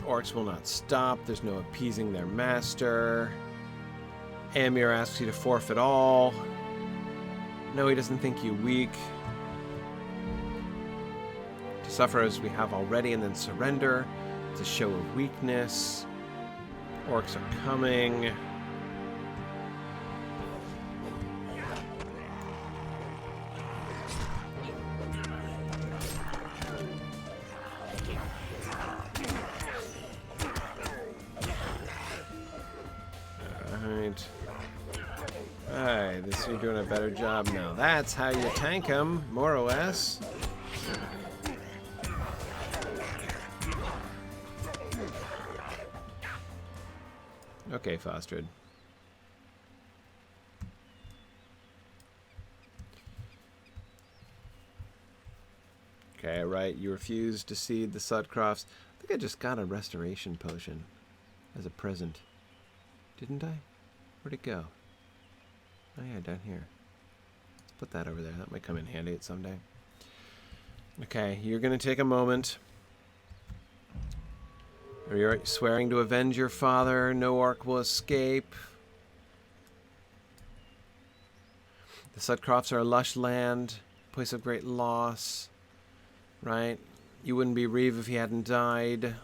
Orcs will not stop. There's no appeasing their master. Éomer asks you to forfeit all. No, he doesn't think you weak. To suffer as we have already and then surrender. It's a show of weakness. Orcs are coming. Alright, you're doing a better job now. That's how you tank them, more or less. Okay, Fostrid. Okay, right. You refused to cede the Sudcrofts. I think I just got a restoration potion as a present. Didn't I? Where'd it go? Oh yeah, down here. Let's put that over there. That might come in handy someday. Okay, you're going to take a moment. Are you swearing to avenge your father? No orc will escape. The Sudcrofts are a lush land, place of great loss. Right? You wouldn't be Reeve if he hadn't died.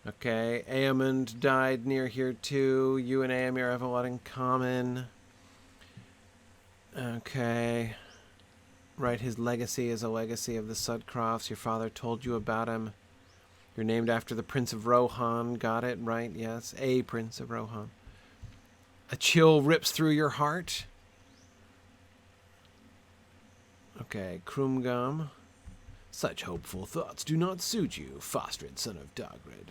Okay, Éomer died near here too. You and Éomer have a lot in common. Okay. Right, his legacy is a legacy of the Sudcrofts. Your father told you about him. You're named after the Prince of Rohan. Got it, right? Yes, a Prince of Rohan. A chill rips through your heart. Okay, Krumgam. Such hopeful thoughts do not suit you, Fastred, son of Dagrid.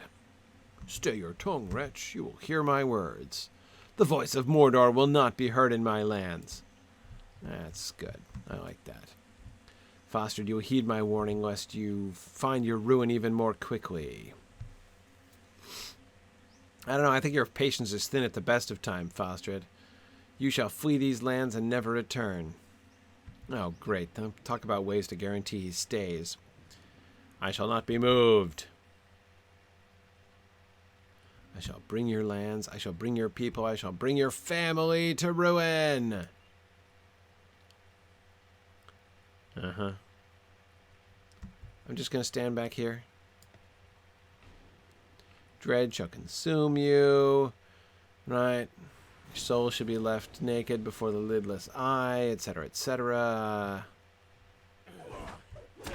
Stay your tongue, wretch. You will hear my words. The voice of Mordor will not be heard in my lands. That's good. I like that. Fastred, you will heed my warning lest you find your ruin even more quickly. I don't know, I think your patience is thin at the best of time, Fastred. You shall flee these lands and never return. Oh, great. Talk about ways to guarantee he stays. I shall not be moved. I shall bring your lands, I shall bring your people, I shall bring your family to ruin. Uh-huh. I'm just going to stand back here. Dread shall consume you. Right. Your soul should be left naked before the lidless eye, etc., etc.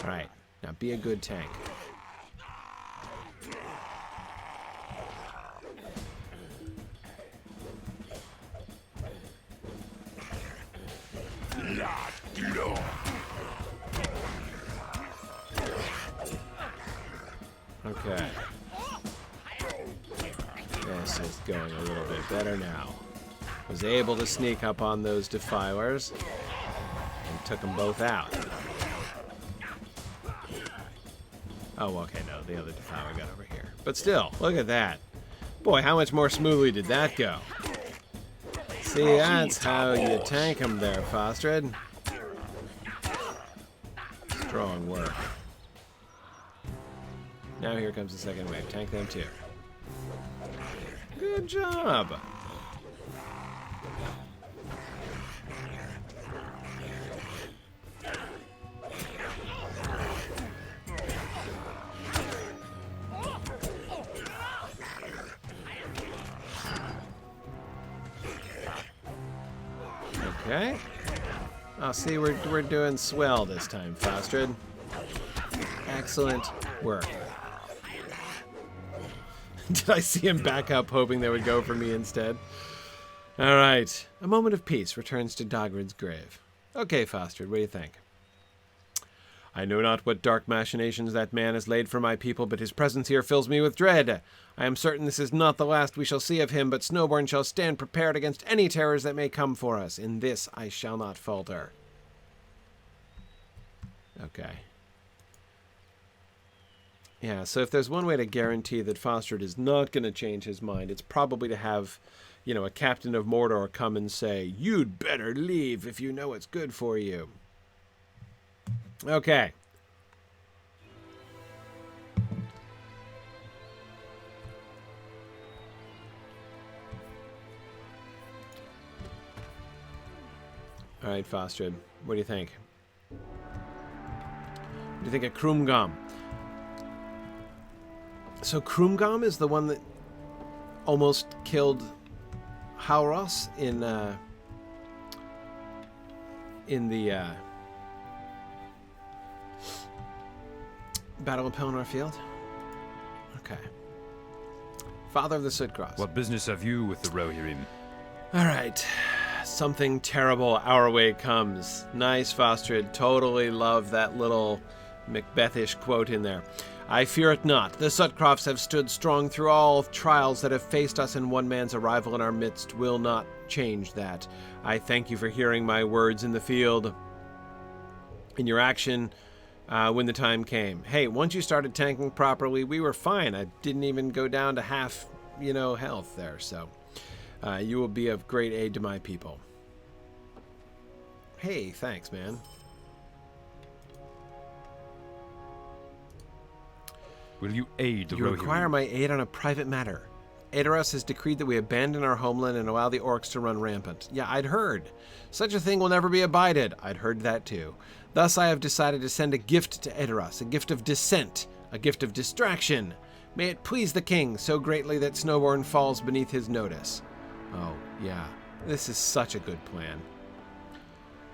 Alright. Now be a good tank. Okay. This is going a little bit better now. Was able to sneak up on those defilers and took them both out. Oh, okay, no, the other defiler got over here. But still, look at that. Boy, how much more smoothly did that go? See, that's how you tank them there, Fastred. Strong work. Now here comes the second wave. Tank them too. Good job. Okay. Oh, see, we're doing swell this time, Fastred. Excellent work. Did I see him back up, hoping they would go for me instead? All right. A moment of peace returns to Dagrid's grave. Okay, Fastred, what do you think? I know not what dark machinations that man has laid for my people, but his presence here fills me with dread. I am certain this is not the last we shall see of him, but Snowborn shall stand prepared against any terrors that may come for us. In this I shall not falter. Okay. Yeah, so if there's one way to guarantee that Fastred is not going to change his mind, it's probably to have, you know, a captain of Mordor come and say, "You'd better leave if you know what's good for you." Okay. All right, Fastred, what do you think? What do you think of Krumgam? So Krumgam is the one that almost killed Hauros in the Battle of Pelennor Field? Okay. Father of the Sudcrofts. What business have you with the Rohirrim? All right. Something terrible our way comes. Nice, Fastred. Totally love that little Macbethish quote in there. I fear it not. The Sudcrofts have stood strong through all trials that have faced us, and one man's arrival in our midst will not change that. I thank you for hearing my words in the field. In your action, when the time came. Hey, once you started tanking properly, we were fine. I didn't even go down to half, health there. So you will be of great aid to my people. Hey, thanks, man. Will you aid the Rohirrim? You require my aid on a private matter. Edoras has decreed that we abandon our homeland and allow the orcs to run rampant. Yeah, I'd heard. Such a thing will never be abided. I'd heard that too. Thus I have decided to send a gift to Edoras, a gift of dissent, a gift of distraction. May it please the king so greatly that Snowborn falls beneath his notice. Oh, yeah. This is such a good plan.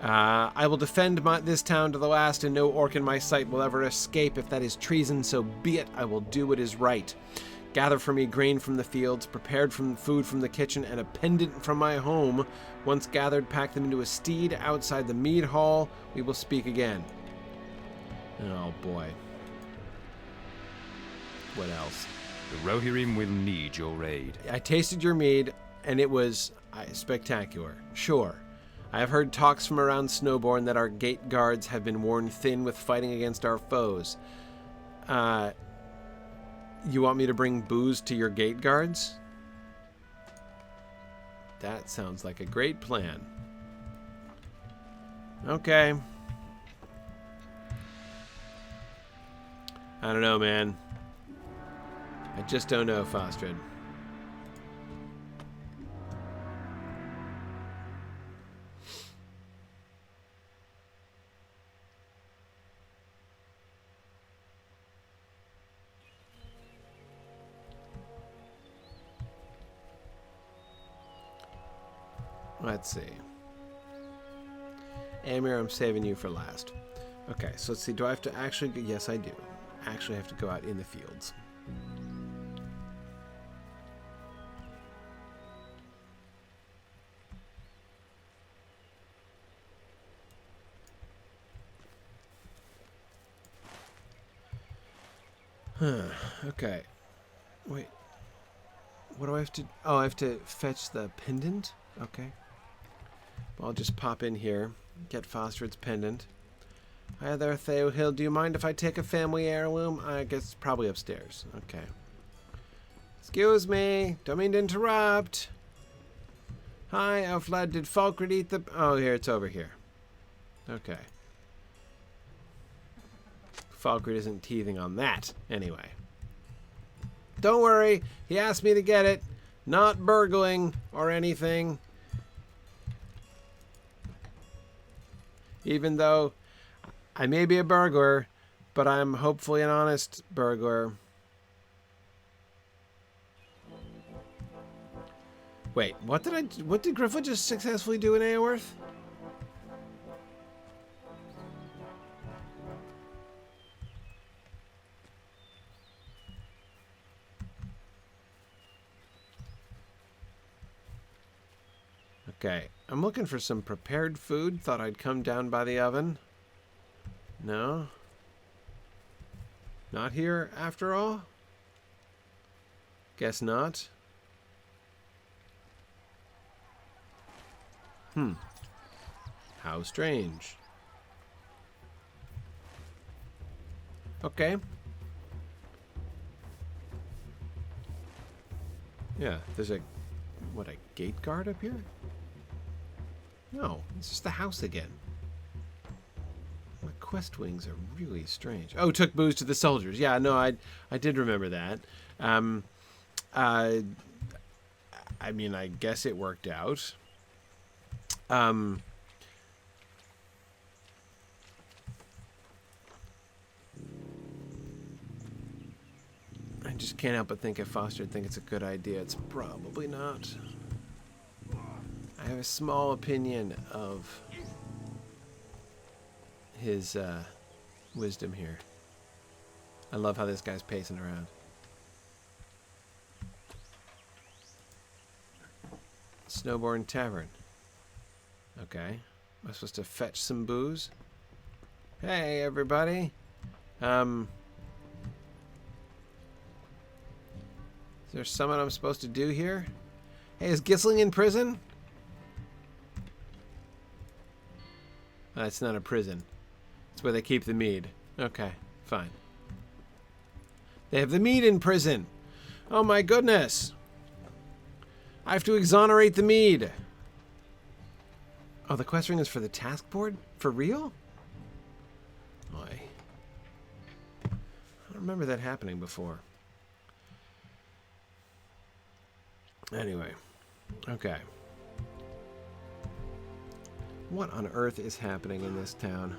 I will defend this town to the last, and no orc in my sight will ever escape. If that is treason, so be it. I will do what is right. Gather for me grain from the fields, prepared from food from the kitchen, and a pendant from my home. Once gathered, pack them into a steed outside the mead hall. We will speak again. Oh, boy. What else? The Rohirrim will need your aid. I tasted your mead, and it was spectacular. Sure. I have heard talks from around Snowbourne that our gate guards have been worn thin with fighting against our foes. You want me to bring booze to your gate guards? That sounds like a great plan. Okay. I don't know, man. I just don't know, Fostred. Let's see. Éomer, I'm saving you for last. Okay, so let's see. Do I have to actually... Yes, I do. Actually have to go out in the fields. Okay. Wait. What do I have to... Oh, I have to fetch the pendant? Okay. Well, I'll just pop in here, get Fostred's pendant. Hi there, Theohill. Do you mind if I take a family heirloom? I guess it's probably upstairs. Okay. Excuse me. Don't mean to interrupt. Hi, Elflad. Did Falkred eat the... Oh, here. It's over here. Okay. Falkred isn't teething on that. Anyway. Don't worry. He asked me to get it. Not burgling or anything. Even though I may be a burglar, but I'm hopefully an honest burglar. Wait, what did Gryfflet just successfully do in Éomer? Okay, I'm looking for some prepared food. Thought I'd come down by the oven. No? Not here after all? Guess not. How strange. Okay. Yeah, there's a... What, a gate guard up here? No, it's just the house again. My quest wings are really strange. Oh, took booze to the soldiers. Yeah, no, I did remember that. I mean, I guess it worked out. I just can't help but think if Foster would think it's a good idea. It's probably not. I have a small opinion of his wisdom here. I love how this guy's pacing around. Snowbourne Tavern. Okay. Am I supposed to fetch some booze? Hey, everybody. Is there something I'm supposed to do here? Hey, is Gissling in prison? It's not a prison. It's where they keep the mead. Okay, fine. They have the mead in prison. Oh my goodness. I have to exonerate the mead. Oh, the quest ring is for the task board? For real? Boy. I don't remember that happening before. Anyway. Okay. What on earth is happening in this town?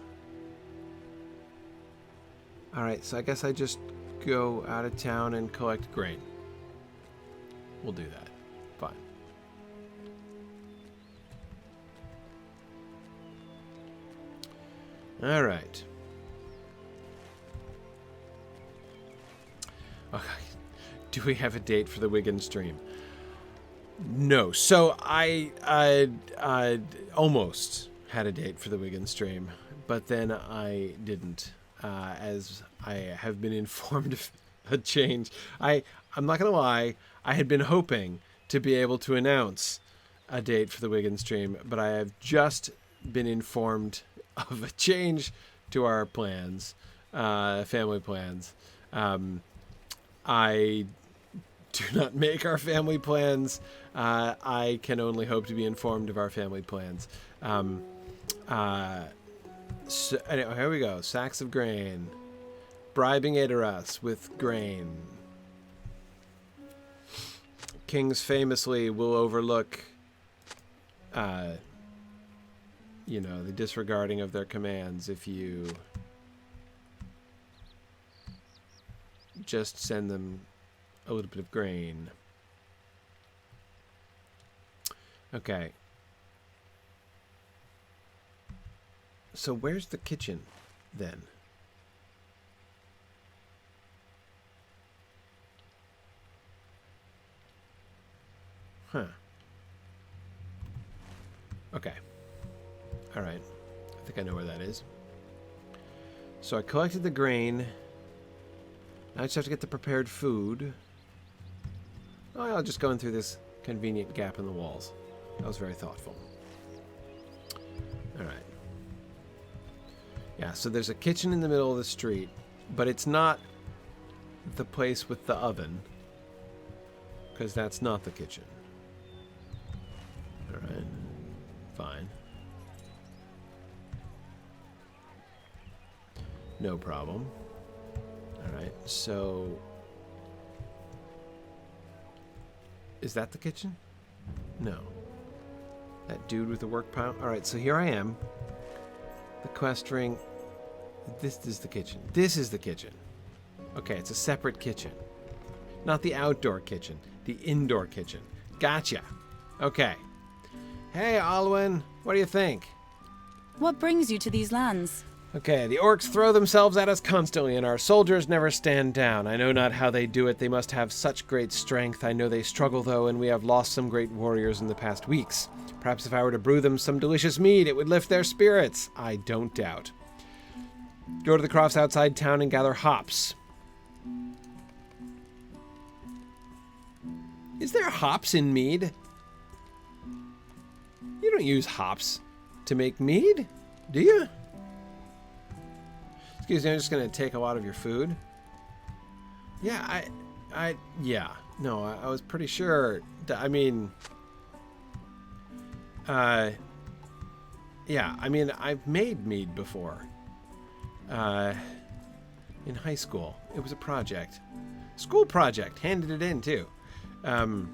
Alright, so I guess I just go out of town and collect grain. We'll do that. Fine. All right. Okay. Do we have a date for the Wigan stream? No. So I almost had a date for the Wigan stream, but then I didn't, as I have been informed of a change. I'm not going to lie, I had been hoping to be able to announce a date for the Wigan stream, but I have just been informed of a change to our plans, family plans. I do not make our family plans. I can only hope to be informed of our family plans. So, anyway, here we go. Sacks of grain. Bribing Edoras with grain. Kings famously will overlook, the disregarding of their commands if you just send them a little bit of grain. Okay. So where's the kitchen then? Huh. Okay. All right. I think I know where that is. So I collected the grain. Now I just have to get the prepared food. Oh, I'll just go in through this convenient gap in the walls. That was very thoughtful. All right. Yeah, so there's a kitchen in the middle of the street, but it's not the place with the oven, because that's not the kitchen. All right. Fine. No problem. All right, so is that the kitchen? No. That dude with the work pile? All right, so here I am. The quest ring. This is the kitchen. This is the kitchen. Okay, it's a separate kitchen. Not the outdoor kitchen. The indoor kitchen. Gotcha. Okay. Hey, Alwyn. What do you think? What brings you to these lands? Okay, the orcs throw themselves at us constantly, and our soldiers never stand down. I know not how they do it. They must have such great strength. I know they struggle, though, and we have lost some great warriors in the past weeks. Perhaps if I were to brew them some delicious mead, it would lift their spirits. I don't doubt. Go to the crofts outside town and gather hops. Is there hops in mead? You don't use hops to make mead, do you? Excuse me, I'm just going to take a lot of your food. Yeah, yeah. No, I was pretty sure. I mean, yeah, I mean, I've made mead before. In high school. It was a project. School project. Handed it in, too. I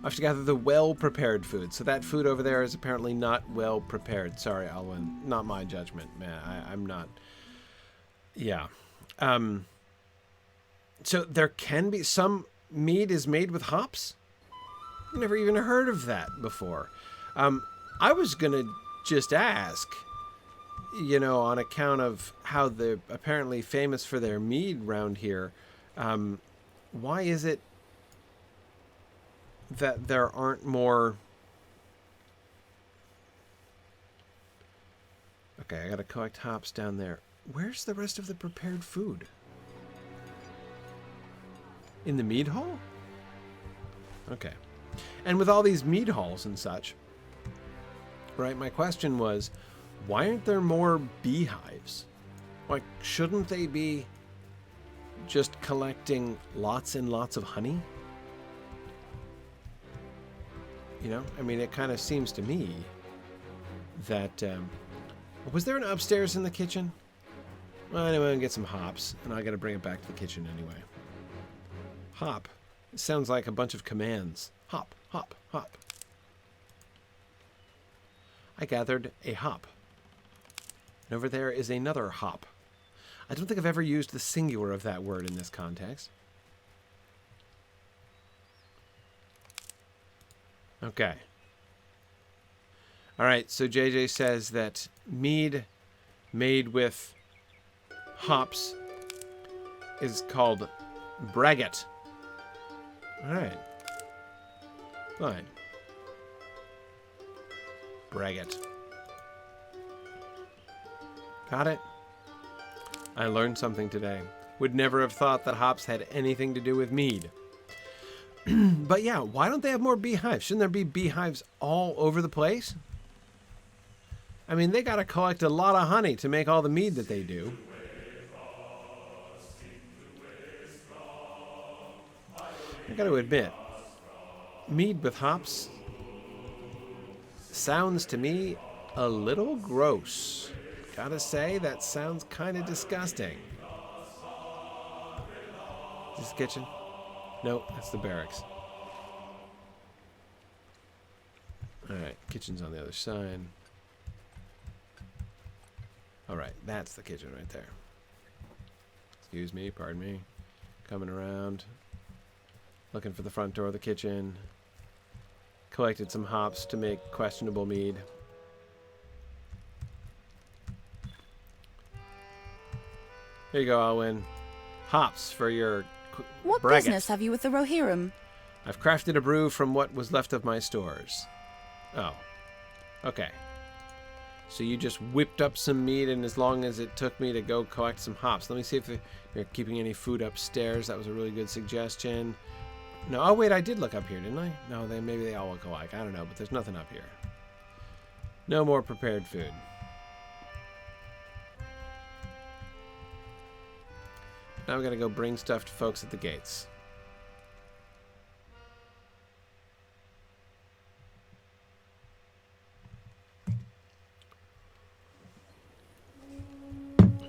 have to gather the well-prepared food. So that food over there is apparently not well-prepared. Sorry, Alwyn. Not my judgment, man. I'm not... Yeah. So there can be... Some mead is made with hops? I've never even heard of that before. I was going to just ask, on account of how they're apparently famous for their mead round here, why is it that there aren't more... Okay, I gotta collect hops down there. Where's the rest of the prepared food? In the mead hall? Okay. And with all these mead halls and such, right, my question was, why aren't there more beehives? Like, shouldn't they be just collecting lots and lots of honey? I mean, it kind of seems to me that... was there an upstairs in the kitchen? Well, anyway, I'll get some hops, and I gotta bring it back to the kitchen anyway. Hop. It sounds like a bunch of commands. Hop, hop, hop. I gathered a hop. And over there is another hop. I don't think I've ever used the singular of that word in this context. Okay. All right, so JJ says that mead made with hops is called braggot. All right. Fine. Braggot. Got it? I learned something today. Would never have thought that hops had anything to do with mead. But yeah, why don't they have more beehives? Shouldn't there be beehives all over the place? I mean, they got to collect a lot of honey to make all the mead that they do. I got to admit, mead with hops sounds to me a little gross. Gotta say, that sounds kind of disgusting. Is this the kitchen? No, that's the barracks. Alright, kitchen's on the other side. Alright, that's the kitchen right there. Excuse me, pardon me. Coming around. Looking for the front door of the kitchen. Collected some hops to make questionable mead. Here you go, Alwyn. Hops for your What braggot. business have you with the Rohirrim? I've crafted a brew from what was left of my stores. Oh. Okay. So you just whipped up some meat, and as long as it took me to go collect some hops. Let me see if you're keeping any food upstairs. That was a really good suggestion. No, oh wait, I did look up here, didn't I? No, maybe they all look alike. I don't know, but there's nothing up here. No more prepared food. Now we gotta go bring stuff to folks at the gates.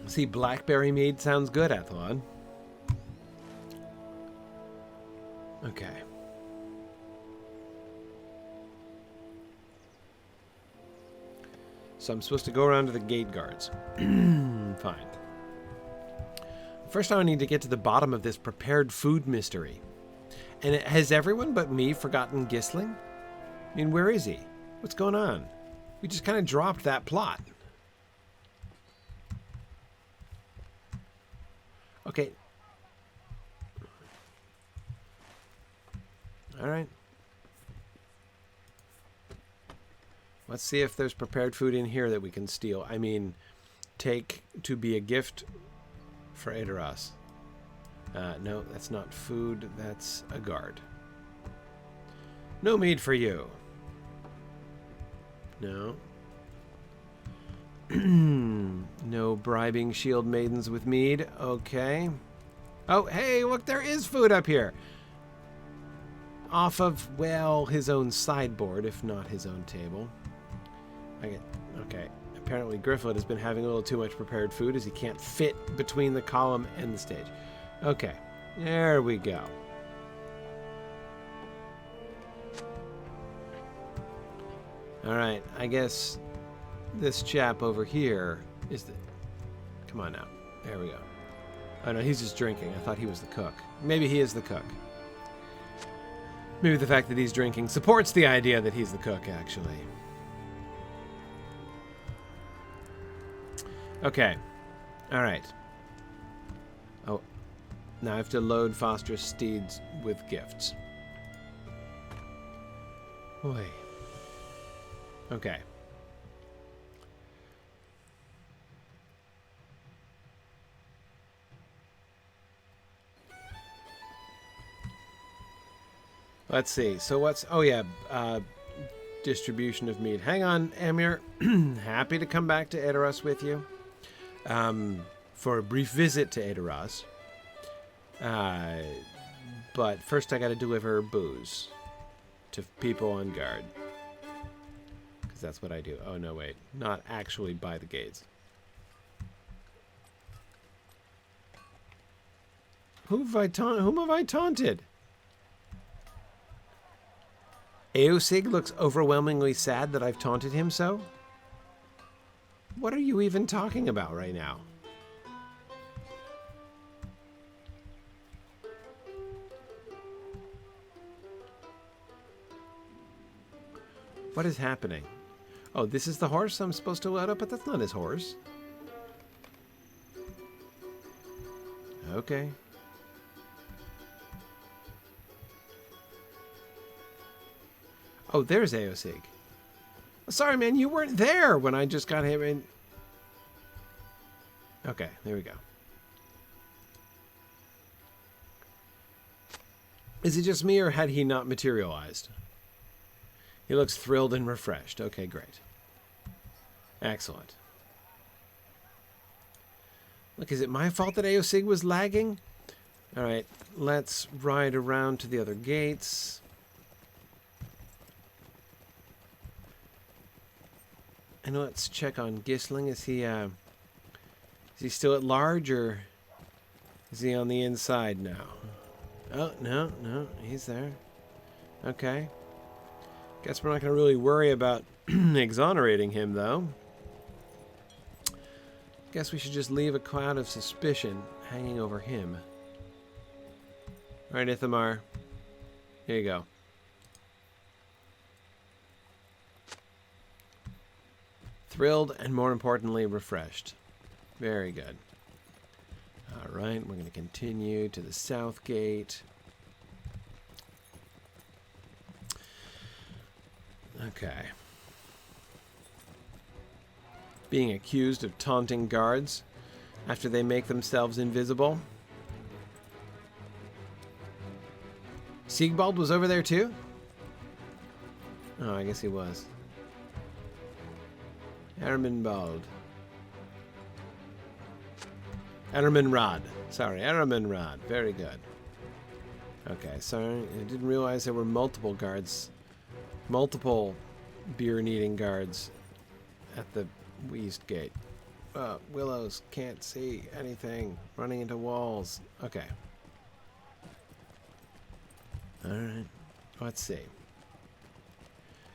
See, blackberry mead sounds good, Athlon. Okay. So I'm supposed to go around to the gate guards. Fine. First, I need to get to the bottom of this prepared food mystery. And has everyone but me forgotten Gissling? I mean, where is he? What's going on? We just kind of dropped that plot. Okay. All right. Let's see if there's prepared food in here that we can steal. I mean, take to be a gift for Edoras. No, that's not food. That's a guard. No mead for you. No. No bribing shield maidens with mead. Okay. Oh, hey, look, there is food up here. Off of, well, his own sideboard, if not his own table. Okay. Apparently Gryfflet has been having a little too much prepared food as he can't fit between the column and the stage. Okay. There we go. Alright, I guess this chap over here is the... Come on now. There we go. Oh no, he's just drinking. I thought he was the cook. Maybe he is the cook. Maybe the fact that he's drinking supports the idea that he's the cook, actually. Okay. Alright. Oh. Now I have to load Foster's steeds with gifts. Boy. Okay. Let's see. So what's... Oh, yeah. Distribution of meat. Hang on, Éomer. Happy to come back to Edoras with you. For a brief visit to Edoras. But first I got to deliver booze to people on guard. Because that's what I do. Oh, no, wait. Not actually by the gates. Whom have I taunted? Eosig looks overwhelmingly sad that I've taunted him so? What are you even talking about right now? What is happening? Oh, this is the horse I'm supposed to let up, but that's not his horse. Okay. Oh, there's Eosig. Sorry, man, you weren't there when I just got him in. Okay, there we go. Is it just me, or had he not materialized? He looks thrilled and refreshed. Okay, great. Excellent. Look, is it my fault that Eosig was lagging? All right, let's ride around to the other gates. And let's check on Gisling. Is he still at large, or is he on the inside now? Oh, no, he's there. Okay. Guess we're not going to really worry about exonerating him, though. Guess we should just leave a cloud of suspicion hanging over him. All right, Ithamar. Here you go. Thrilled and, more importantly, refreshed. Very good. All right, we're going to continue to the south gate. Okay. Being accused of taunting guards after they make themselves invisible. Siegbald was over there too? Oh, I guess he was. Ermenbald. Ermenrod. Sorry, Ermenrod. Very good. Okay, sorry. I didn't realize there were multiple guards. Multiple beer-needing guards at the east gate. Willows, can't see anything. Running into walls. Okay. Alright. Let's see.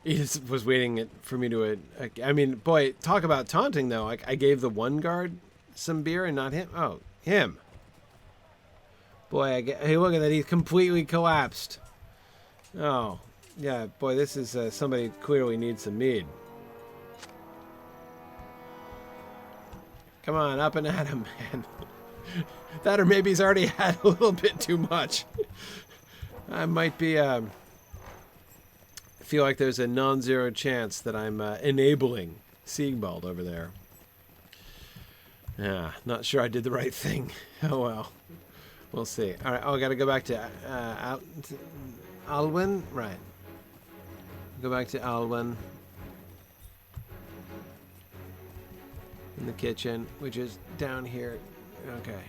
He just was waiting for me to... I mean, boy, talk about taunting, though. I gave the one guard some beer and not him. Oh, him. Boy, hey, look at that. He's completely collapsed. Oh, yeah, boy, this is somebody clearly needs some mead. Come on, up and at him, man. That or maybe he's already had a little bit too much. I might be... I feel like there's a non-zero chance that I'm enabling Siegbald over there. Yeah, not sure I did the right thing. Oh well. We'll see. Alright, I gotta go back to Alwyn? Right. Go back to Alwyn. In the kitchen, which is down here. Okay.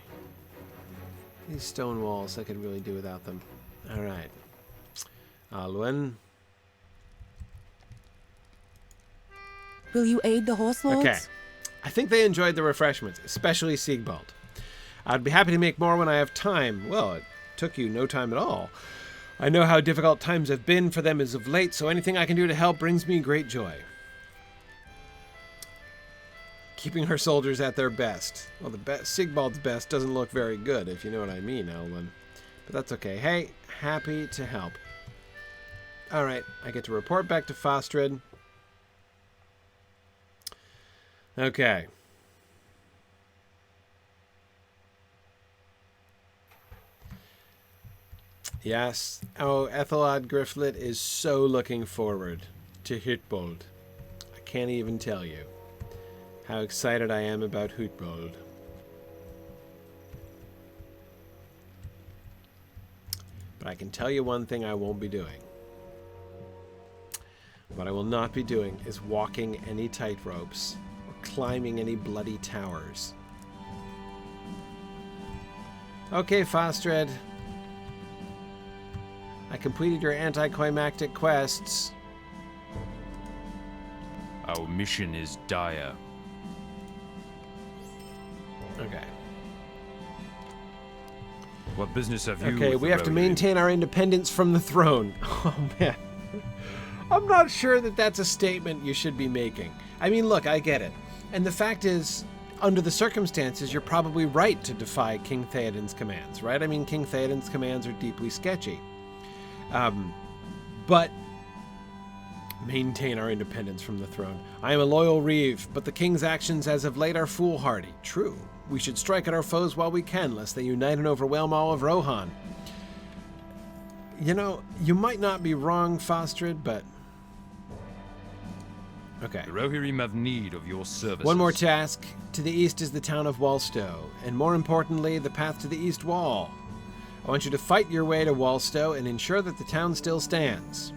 These stone walls, I could really do without them. Alright. Alwyn. Will you aid the horse lords? Okay. I think they enjoyed the refreshments, especially Siegbald. I'd be happy to make more when I have time. Well, it took you no time at all. I know how difficult times have been for them as of late, so anything I can do to help brings me great joy. Keeping her soldiers at their best. Well, Siegbald's best doesn't look very good, if you know what I mean, Elwyn. But that's okay. Hey, happy to help. Alright, I get to report back to Fostred. Okay. Yes. Oh, Ethelad Gryfflet is so looking forward to Hutbold. I can't even tell you how excited I am about Hutbold. But I can tell you one thing I won't be doing. What I will not be doing is walking any tightropes or climbing any bloody towers. Okay, Fostred. I completed your anticlimactic quests. Our mission is dire. Okay. What business have you? Okay, we have to maintain our independence from the throne. Oh, man. I'm not sure that that's a statement you should be making. I mean, look, I get it. And the fact is, under the circumstances, you're probably right to defy King Theoden's commands, right? I mean, King Theoden's commands are deeply sketchy. But maintain our independence from the throne. I am a loyal Reeve, but the king's actions as of late are foolhardy. True. We should strike at our foes while we can, lest they unite and overwhelm all of Rohan. You know, you might not be wrong, Fostred, but... Okay. The Rohirrim have need of your services. One more task. To the east is the town of Walstow, and more importantly, the path to the east wall. I want you to fight your way to Walstow and ensure that the town still stands.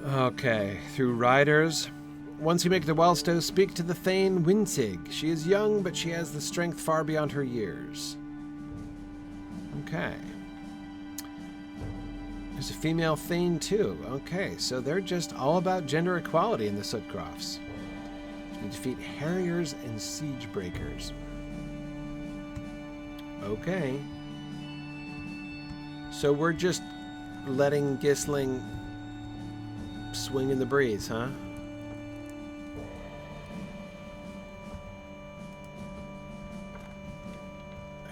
Okay, through riders. Once you make it to Walstow, speak to the Thane Winsig. She is young, but she has the strength far beyond her years. Okay. There's a female Thane, too. Okay, so they're just all about gender equality in the Sootcrofts. You defeat harriers and siege breakers. Okay. So we're just letting Gisling swing in the breeze, huh?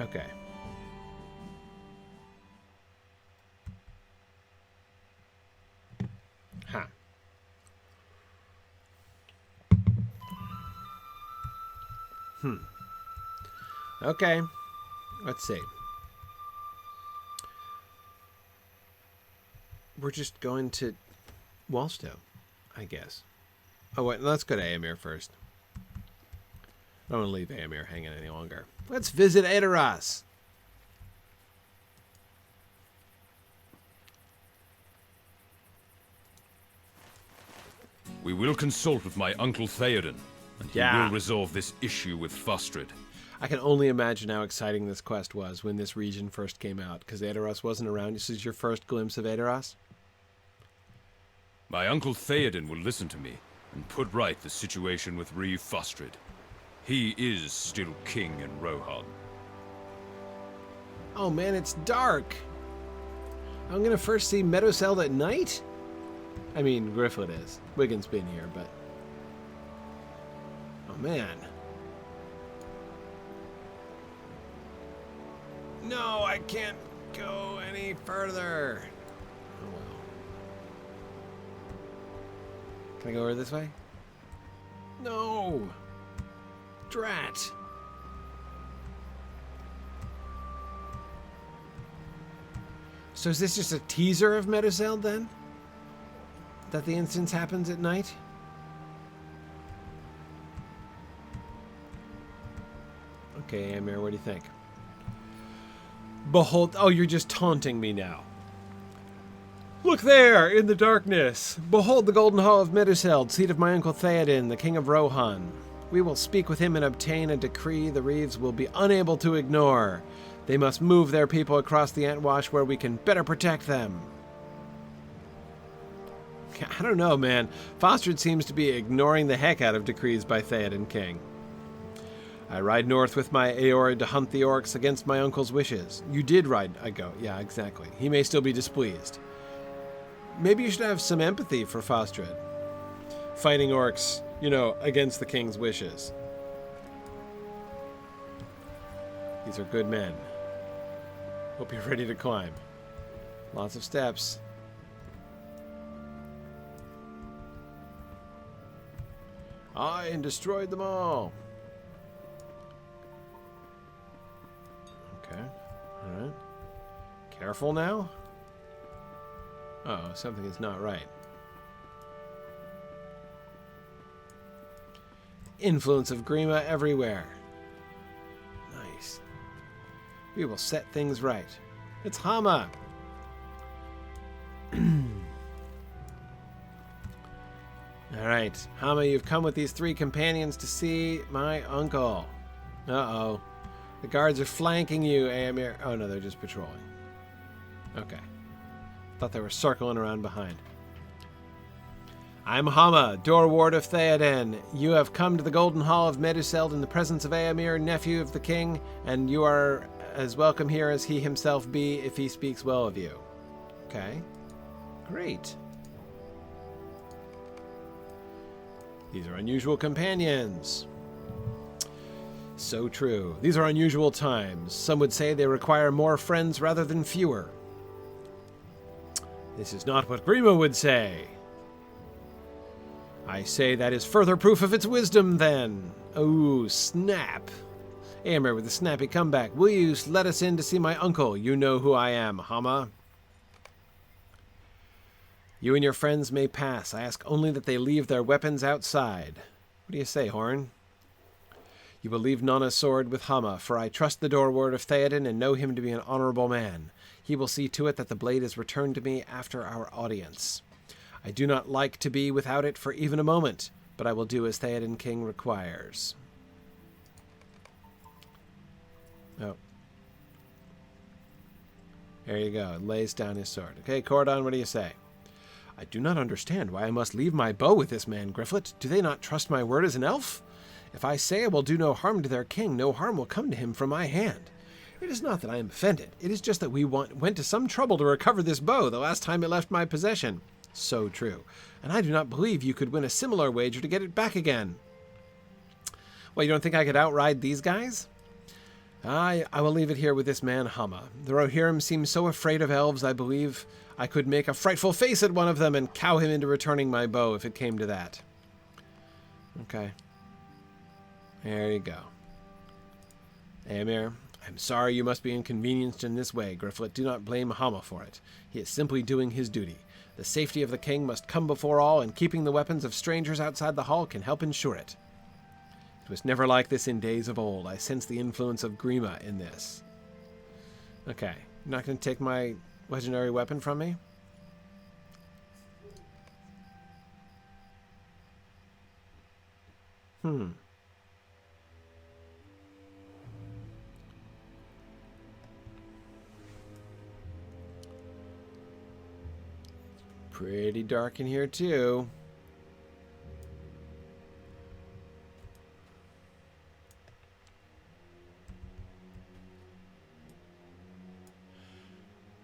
Okay. Huh. Okay. Let's see. We're just going to Walstow, I guess. Oh, wait, let's go to Éomer first. I don't want to leave Éomer hanging any longer. Let's visit Edoras. We will consult with my uncle Theoden, and he Yeah. will resolve this issue with Fostred. I can only imagine how exciting this quest was when this region first came out, because Edoras wasn't around. This is your first glimpse of Edoras? My uncle Theoden will listen to me and put right the situation with Reeve Fostred. He is still king in Rohan. Oh man, it's dark. I'm gonna first see Meadowseld at night? I mean, Gryfflet is. Wiggin's been here, but... Oh man. No, I can't go any further. Oh well. Can I go over this way? No! Drat! So is this just a teaser of Meadowseld then? That the instance happens at night? Okay, Éomer, what do you think? Behold... Oh, you're just taunting me now. Look there, in the darkness. Behold the golden hall of Meadowseld, seat of my uncle Theoden, the king of Rohan. We will speak with him and obtain a decree the Reeves will be unable to ignore. They must move their people across the Antwash where we can better protect them. I don't know, man. Fostred seems to be ignoring the heck out of decrees by Theoden King. I ride north with my Éomer to hunt the orcs against my uncle's wishes. You did ride, I go. Yeah, exactly. He may still be displeased. Maybe you should have some empathy for Fostred. Fighting orcs, you know, against the king's wishes. These are good men. Hope you're ready to climb. Lots of steps. I destroyed them all. Okay. Alright. Careful now. Uh-oh, something is not right. Influence of Grima everywhere. Nice. We will set things right. It's Hama. Alright, Hama, you've come with these 3 companions to see my uncle. Uh-oh. The guards are flanking you, Éomer. Oh no, they're just patrolling. Okay. Thought they were circling around behind. I'm Hama, door ward of Theoden. You have come to the Golden Hall of Meadowseld in the presence of Éomer, nephew of the king, and you are as welcome here as he himself be if he speaks well of you. Okay. Great. These are unusual companions. So true. These are unusual times. Some would say they require more friends rather than fewer. This is not what Grima would say. I say that is further proof of its wisdom, then. Oh, snap. Éomer with a snappy comeback. Will you let us in to see my uncle? You know who I am, Hama. You and your friends may pass. I ask only that they leave their weapons outside. What do you say, Horn? You will leave Nana's sword with Hama, for I trust the doorward of Theoden and know him to be an honorable man. He will see to it that the blade is returned to me after our audience. I do not like to be without it for even a moment, but I will do as Theoden King requires. Oh. There you go. Lays down his sword. Okay, Cordon, what do you say? I do not understand why I must leave my bow with this man, Gryfflet. Do they not trust my word as an elf? If I say I will do no harm to their king, no harm will come to him from my hand. It is not that I am offended. It is just that we went to some trouble to recover this bow the last time it left my possession. So true. And I do not believe you could win a similar wager to get it back again. Well, you don't think I could outride these guys? I will leave it here with this man, Hama. The Rohirrim seem so afraid of elves, I believe I could make a frightful face at one of them and cow him into returning my bow if it came to that. Okay. There you go. Éomer, I'm sorry you must be inconvenienced in this way, Gryfflet. Do not blame Hama for it. He is simply doing his duty. The safety of the king must come before all, and keeping the weapons of strangers outside the hall can help ensure it. It was never like this in days of old. I sense the influence of Grima in this. Okay. You're not going to take my legendary weapon from me? Pretty dark in here, too.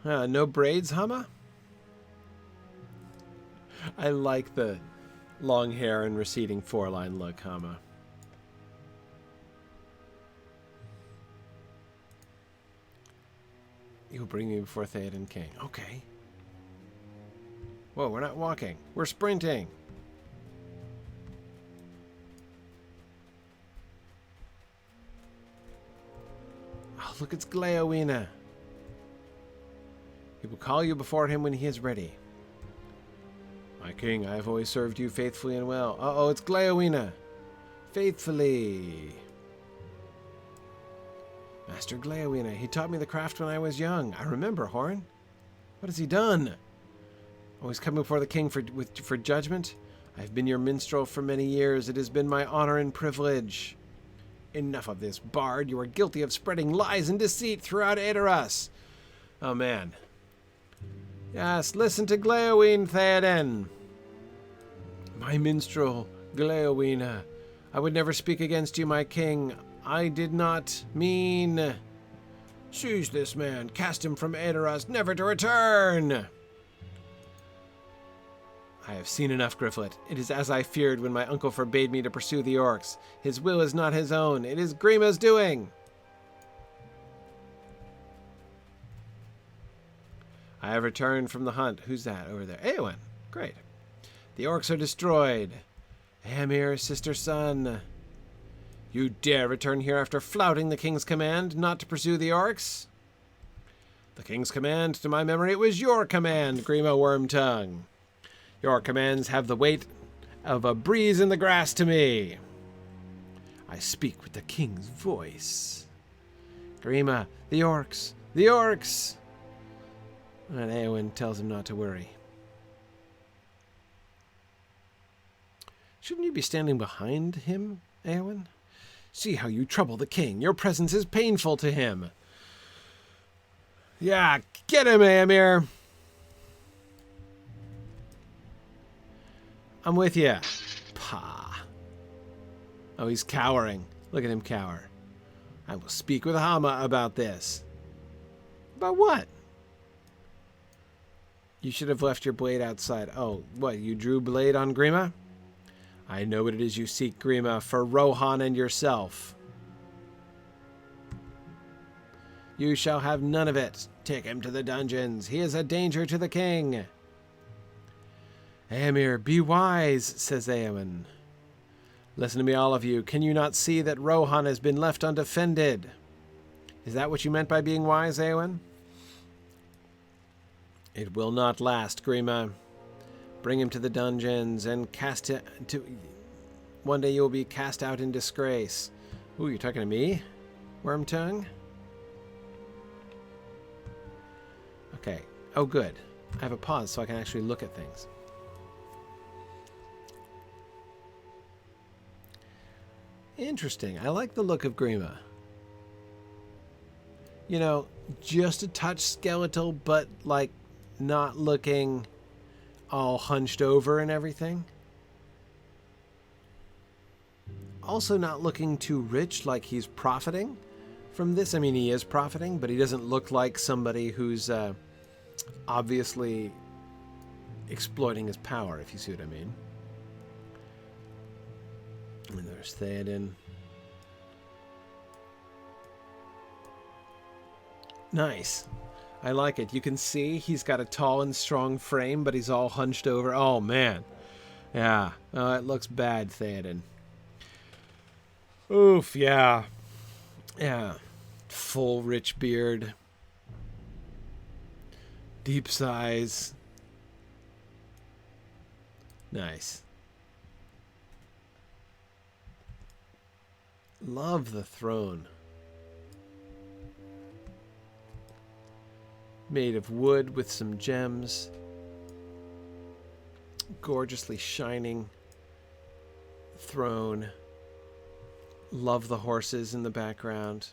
No braids, Hama? I like the long hair and receding foreline look, Hama. You'll bring me before Theoden King. Okay. Whoa, we're not walking. We're sprinting. Oh, look, it's Gleowina. He will call you before him when he is ready. My king, I have always served you faithfully and well. Uh-oh, it's Gleowina. Faithfully. Master Gleowina, he taught me the craft when I was young. I remember, Horn. What has he done? Always coming before the king for judgment? I have been your minstrel for many years. It has been my honor and privilege. Enough of this, bard. You are guilty of spreading lies and deceit throughout Edoras. Oh, man. Yes, listen to Gleowine, Theoden. My minstrel, Gleowina. I would never speak against you, my king. I did not mean... Seize this man. Cast him from Edoras, never to return. I have seen enough, Gryfflet. It is as I feared when my uncle forbade me to pursue the orcs. His will is not his own. It is Grima's doing. I have returned from the hunt. Who's that over there? Éowyn. Great. The orcs are destroyed. Éomer, sister son. You dare return here after flouting the king's command not to pursue the orcs? The king's command, to my memory, it was your command, Grima Wormtongue. Your commands have the weight of a breeze in the grass to me. I speak with the king's voice. Grima, the orcs, the orcs. And Éowyn tells him not to worry. Shouldn't you be standing behind him, Éowyn? See how you trouble the king. Your presence is painful to him. Yeah, get him, Éomer. I'm with you. Pah. Oh, he's cowering. Look at him cower. I will speak with Hama about this. About what? You should have left your blade outside. Oh, what, you drew blade on Grima? I know what it is you seek, Grima, for Rohan and yourself. You shall have none of it. Take him to the dungeons. He is a danger to the king. Éomer, be wise, says Éowyn. Listen to me, all of you. Can you not see that Rohan has been left undefended? Is that what you meant by being wise, Éowyn? It will not last, Grima. Bring him to the dungeons and cast it to... One day you will be cast out in disgrace. Ooh, you're talking to me? Wormtongue? Okay. Oh, good. I have a pause so I can actually look at things. Interesting. I like the look of Grima. You know, just a touch skeletal, but, like, not looking all hunched over and everything. Also not looking too rich, like he's profiting from this. I mean, he is profiting, but he doesn't look like somebody who's obviously exploiting his power, if you see what I mean. And there's Theoden. Nice. I like it. You can see he's got a tall and strong frame, but he's all hunched over. Oh, man. Yeah. Oh, it looks bad, Theoden. Oof, yeah. Yeah. Full, rich beard. Deep sighs. Nice. Love the throne. Made of wood with some gems. Gorgeously shining throne. Love the horses in the background.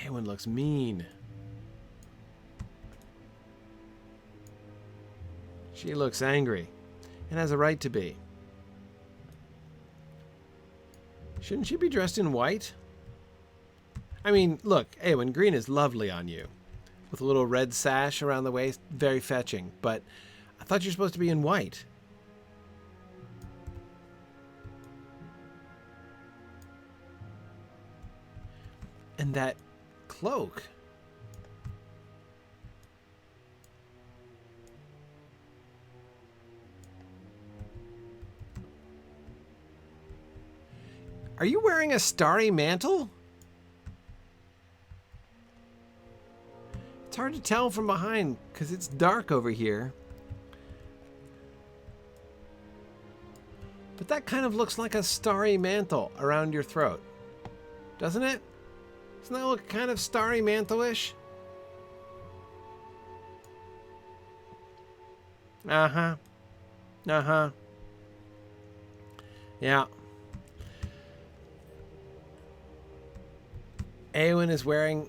Éowyn looks mean. She looks angry, and has a right to be. Shouldn't she be dressed in white? I mean, look, Éowyn, green is lovely on you. With a little red sash around the waist, very fetching. But I thought you were supposed to be in white. And that cloak. Are you wearing a starry mantle? It's hard to tell from behind because it's dark over here. But that kind of looks like a starry mantle around your throat. Doesn't it? Doesn't that look kind of starry mantle-ish? Uh-huh. Uh-huh. Yeah. Éowyn is wearing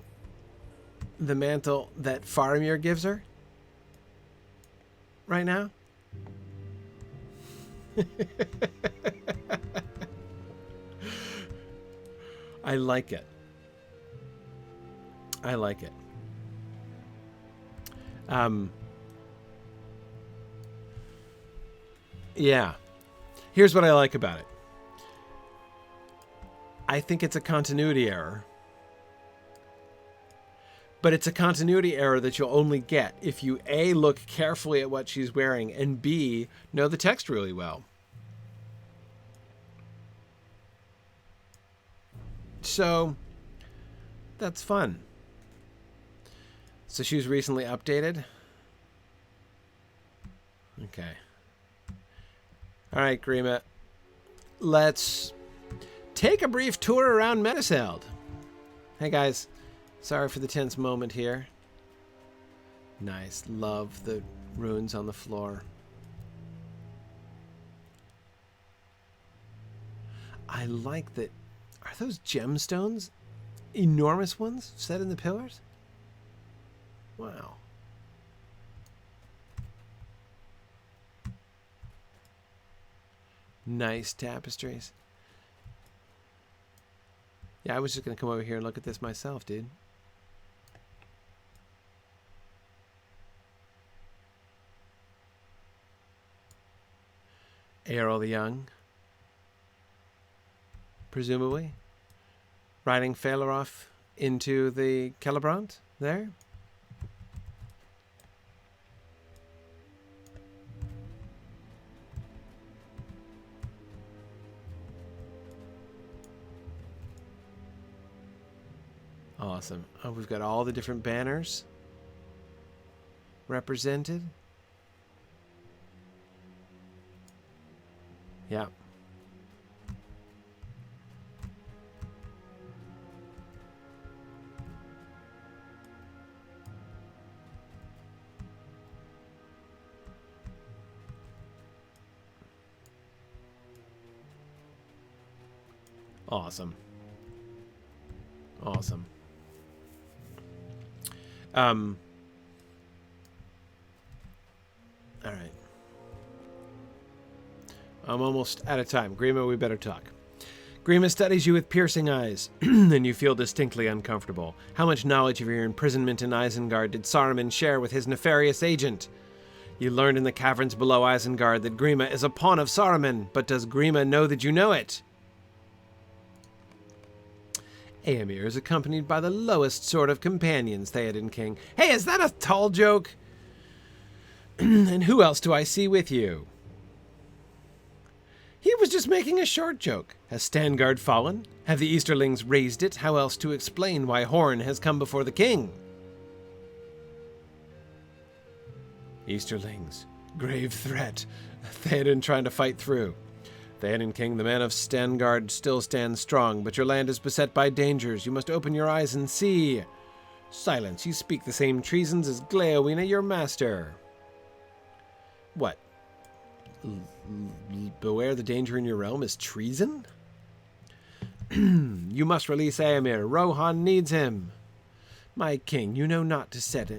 the mantle that Faramir gives her right now. I like it. I like it. Yeah. Here's what I like about it. I think it's a continuity error. But it's a continuity error that you'll only get if you A, look carefully at what she's wearing, and B, know the text really well. So, that's fun. So she was recently updated? Okay. Alright, Grima. Let's take a brief tour around Mediceld. Hey guys. Sorry for the tense moment here. Nice. Love the runes on the floor. I like that. Are those gemstones? Enormous ones set in the pillars? Wow. Nice tapestries. Yeah, I was just going to come over here and look at this myself, dude. Eorl the Young, presumably, riding Fëanor into the Celebrant there. Awesome. Oh, we've got all the different banners represented. Yeah. Awesome. Awesome. All right. I'm almost out of time. Grima, we better talk. Grima studies you with piercing eyes, and you feel distinctly uncomfortable. How much knowledge of your imprisonment in Isengard did Saruman share with his nefarious agent? You learned in the caverns below Isengard that Grima is a pawn of Saruman, but does Grima know that you know it? Éomer is accompanied by the lowest sort of companions, Theoden King. Hey, is that a tall joke? And who else do I see with you? He was just making a short joke. Has Stangard fallen? Have the Easterlings raised it? How else to explain why Horn has come before the king? Easterlings. Grave threat. Theoden trying to fight through. Theoden King, the man of Stangard, still stands strong, but your land is beset by dangers. You must open your eyes and see. Silence. You speak the same treasons as Gleowina, your master. What? Beware the danger in your realm is treason? You must release Éomer. Rohan needs him. My king, you know not to set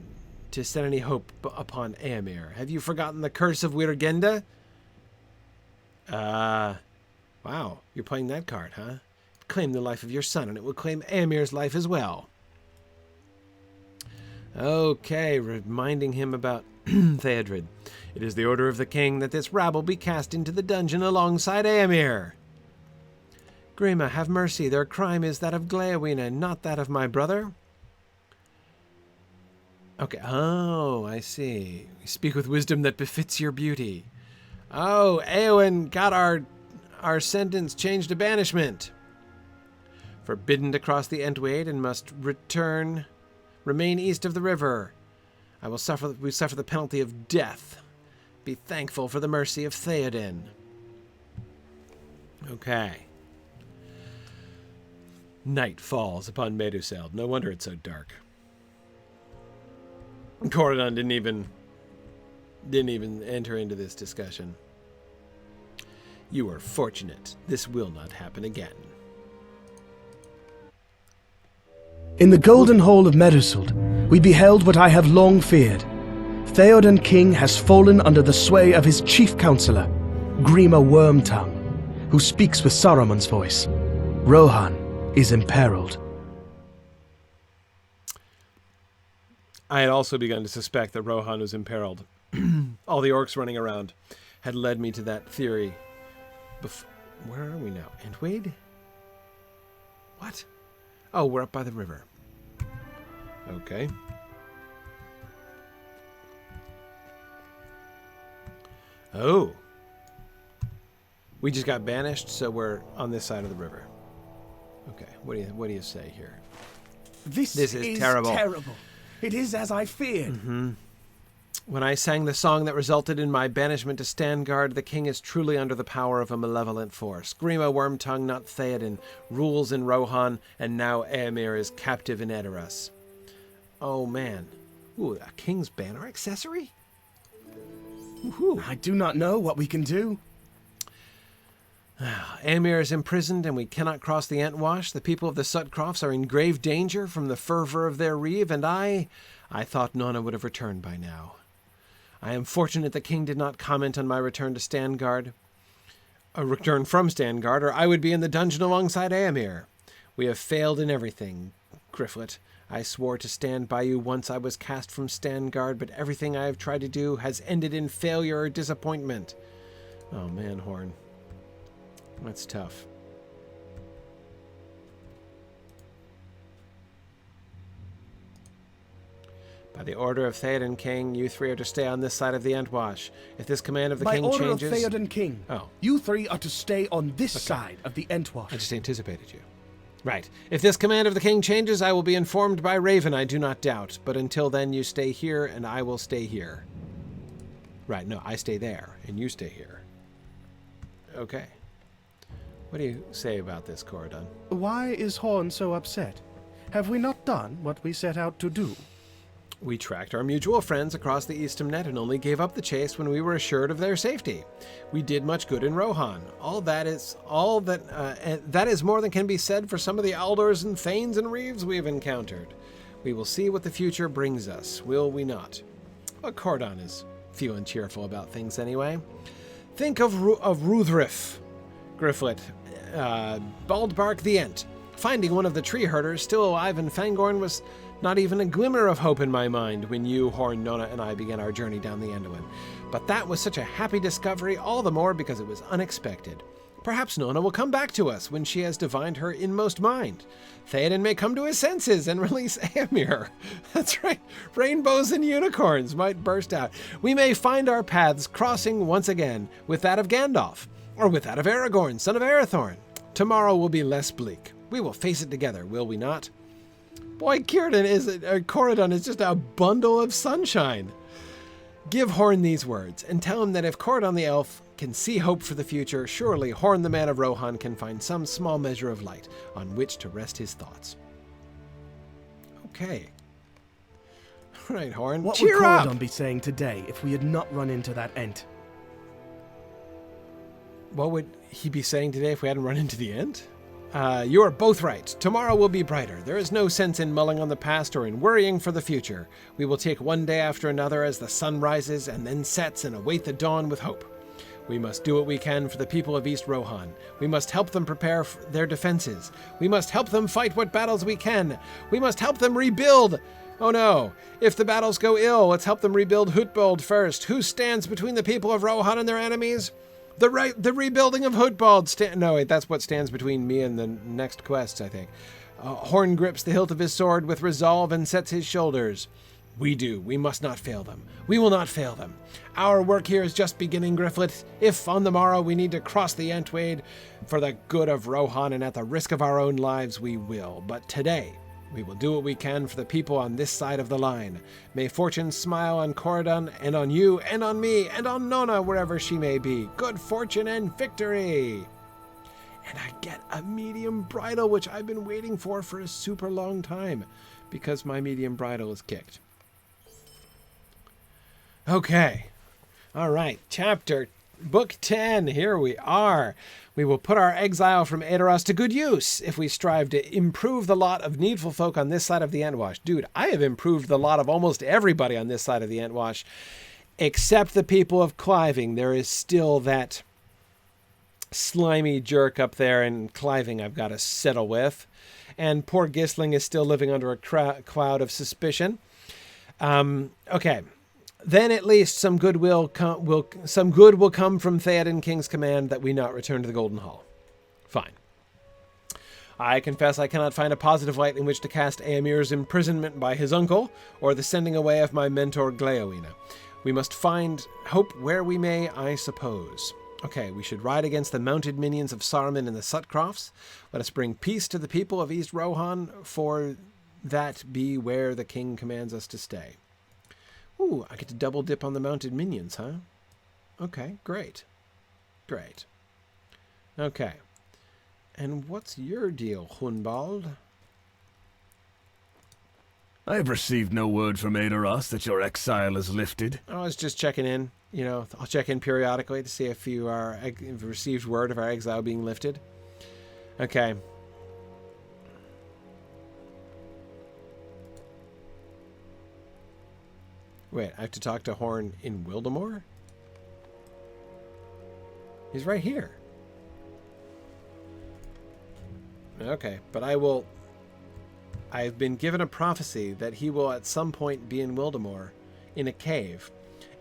any hope upon Éomer. Have you forgotten the curse of Wirgenda? Wow, you're playing that card, huh? Claim the life of your son, and it will claim Éomer's life as well. Okay, reminding him about Theodred. It is the order of the king that this rabble be cast into the dungeon alongside Éomer. Grima, have mercy. Their crime is that of Gleowina, not that of my brother. Okay. Oh, I see. We speak with wisdom that befits your beauty. Oh, Éowyn got our sentence changed to banishment. Forbidden to cross the Entwade and must remain east of the river. We suffer the penalty of death. Be thankful for the mercy of Theoden. Okay. Night falls upon Meduseld. No wonder it's so dark. Corydon didn't even enter into this discussion. You are fortunate. This will not happen again. In the golden hall of Meduseld, we beheld what I have long feared. Theoden King has fallen under the sway of his chief counselor, Grima Wormtongue, who speaks with Saruman's voice. Rohan is imperiled. I had also begun to suspect that Rohan was imperiled. All the orcs running around had led me to that theory. Where are we now? Entwade? What? Oh, we're up by the river. Okay. Oh. We just got banished, so we're on this side of the river. Okay, what do you say here? This is terrible. It is as I feared. Mm-hmm. When I sang the song that resulted in my banishment to Stangard, the king is truly under the power of a malevolent force. Grima Wormtongue, not Theoden, rules in Rohan, and now Éomer is captive in Edoras. Oh, man. Ooh, a king's banner accessory? Woohoo. I do not know what we can do. Éomer is imprisoned, and we cannot cross the Entwash. The people of the Sutcrofts are in grave danger from the fervor of their Reeve, and I thought Nonna would have returned by now. I am fortunate the king did not comment on my return to Stangard. A return from Stangard, or I would be in the dungeon alongside Éomer. We have failed in everything, Gryfflet. I swore to stand by you once I was cast from Stangard, but everything I have tried to do has ended in failure or disappointment. Oh man, Horn. That's tough. By the order of Theoden King, you three are to stay on this side of the Entwash. If this command of the king By order changes... of Theoden King, you three are to stay on this side of the Entwash. I just anticipated you. Right. If this command of the king changes, I will be informed by Raven, I do not doubt. But until then, you stay here, and I will stay here. Right, no, I stay there, and you stay here. Okay. What do you say about this, Corridon? Why is Horn so upset? Have we not done what we set out to do? We tracked our mutual friends across the Eastamnet and only gave up the chase when we were assured of their safety. We did much good in Rohan. That is more than can be said for some of the Aldors and Thanes and Reeves we have encountered. We will see what the future brings us, will we not? Well, Corridon is feeling cheerful about things anyway. Think of Ruthrif, Gryfflet, Baldbark the Ent. Finding one of the tree herders still alive in Fangorn was not even a glimmer of hope in my mind when you, Horn, Nona, and I began our journey down the Anduin. But that was such a happy discovery, all the more because it was unexpected. Perhaps Nona will come back to us when she has divined her inmost mind. Theoden may come to his senses and release Éomer. That's right, rainbows and unicorns might burst out. We may find our paths crossing once again with that of Gandalf, or with that of Aragorn, son of Arathorn. Tomorrow will be less bleak. We will face it together, will we not? Boy, Corridon is just a bundle of sunshine. Give Horn these words, and tell him that if Corridon the Elf can see hope for the future, surely Horn the Man of Rohan can find some small measure of light on which to rest his thoughts. Okay. All right, Horn, what cheer would up! Corridon be saying today if we had not run into that Ent? What would he be saying today if we hadn't run into the Ent? You are both right. Tomorrow will be brighter. There is no sense in mulling on the past or in worrying for the future. We will take one day after another as the sun rises and then sets and await the dawn with hope. We must do what we can for the people of East Rohan. We must help them prepare their defenses. We must help them fight what battles we can. We must help them rebuild. Oh no, if the battles go ill, let's help them rebuild Hutbold first. Who stands between the people of Rohan and their enemies? The rebuilding of Hutbold. No, wait, that's what stands between me and the next quests, I think. Horn grips the hilt of his sword with resolve and sets his shoulders. We must not fail them. We will not fail them. Our work here is just beginning, Gryfflet. If on the morrow we need to cross the Entwade for the good of Rohan and at the risk of our own lives, we will. But today, we will do what we can for the people on this side of the line. May fortune smile on Corridon and on you and on me and on Nona wherever she may be. Good fortune and victory! And I get a medium bridle, which I've been waiting for a super long time because my medium bridle is kicked. Okay. All right. Book 10. Here we are. We will put our exile from Edoras to good use if we strive to improve the lot of needful folk on this side of the Entwash. Dude, I have improved the lot of almost everybody on this side of the Entwash, except the people of Cliving. There is still that slimy jerk up there in Cliving I've got to settle with. And poor Gisling is still living under a cloud of suspicion. Okay. Then at least some good will come from Theoden King's command that we not return to the Golden Hall. Fine. I confess I cannot find a positive light in which to cast Éomer's imprisonment by his uncle, or the sending away of my mentor Gleowina. We must find hope where we may, I suppose. Okay, we should ride against the mounted minions of Saruman and the Sutcrofts. Let us bring peace to the people of East Rohan, for that be where the king commands us to stay. Ooh, I get to double dip on the mounted minions, huh? Okay, great. Great. Okay. And what's your deal, Hunbald? I have received no word from Edoras that your exile is lifted. I was just checking in. You know, I'll check in periodically to see if you've received word of our exile being lifted. Okay. Wait, I have to talk to Horn in Wildemore? He's right here. Okay, but I've been given a prophecy that he will at some point be in Wildemore, in a cave,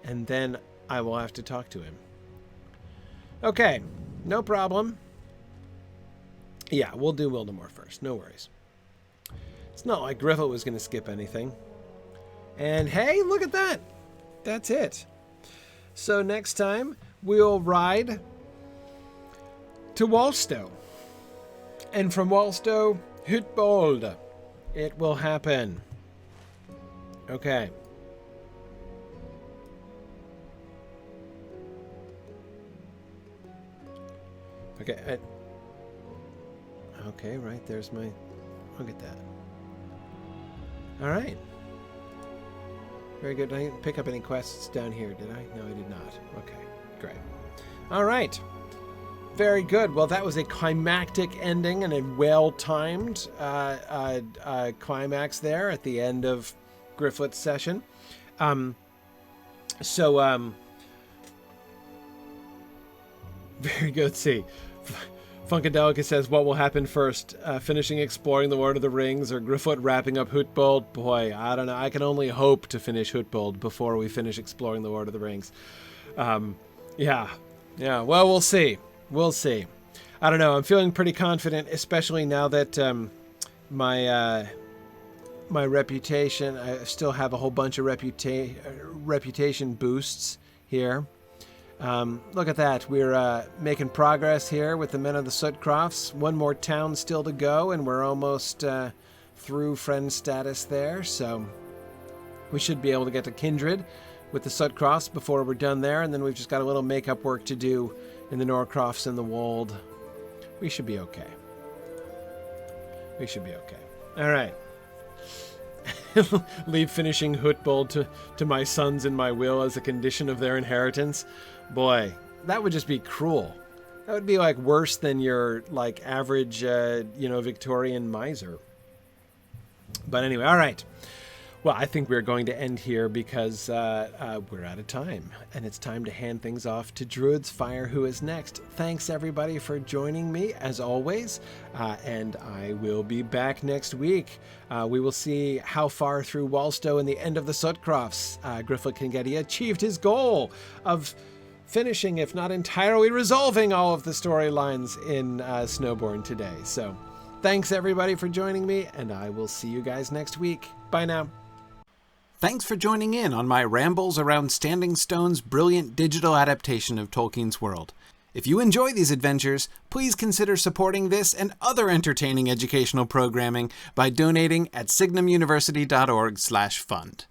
and then I will have to talk to him. Okay, no problem. Yeah, we'll do Wildemore first, no worries. It's not like Gryfflet was going to skip anything. And hey, look at that. That's it. So next time, we'll ride to Walstow. And from Walstow, Hutbold. It will happen. Okay. Okay. Okay, right. There's my... Look at that. All right. Very good. I didn't pick up any quests down here, did I? No, I did not. Okay, great. All right. Very good. Well, that was a climactic ending and a well-timed climax there at the end of Gryfflet's session. Very good. Let's see. Funkadelica says, what will happen first? Finishing exploring the Lord of the Rings or Gryfflet wrapping up Hutbold? Boy, I don't know. I can only hope to finish Hutbold before we finish exploring the Lord of the Rings. Yeah. Well, we'll see. We'll see. I don't know. I'm feeling pretty confident, especially now that my reputation, I still have a whole bunch of reputation boosts here. Look at that. We're making progress here with the Men of the Sootcrofts. One more town still to go, and we're almost through friend status there. So we should be able to get to Kindred with the Sootcrofts before we're done there. And then we've just got a little makeup work to do in the Norcrofts and the Wold. We should be okay. We should be okay. All right. Leave finishing Hutbold to my sons in my will as a condition of their inheritance. Boy, that would just be cruel. That would be like worse than your like average, Victorian miser. But anyway, all right. Well, I think we're going to end here because we're out of time. And it's time to hand things off to Druid's Fire, who is next. Thanks, everybody, for joining me, as always. And I will be back next week. We will see how far through Walstow and the end of the Sootcrofts Gryfflet can get. He achieved his goal of finishing, if not entirely resolving, all of the storylines in Snowborn today. So thanks, everybody, for joining me, and I will see you guys next week. Bye now. Thanks for joining in on my rambles around Standing Stone's brilliant digital adaptation of Tolkien's world. If you enjoy these adventures, please consider supporting this and other entertaining educational programming by donating at signumuniversity.org/fund.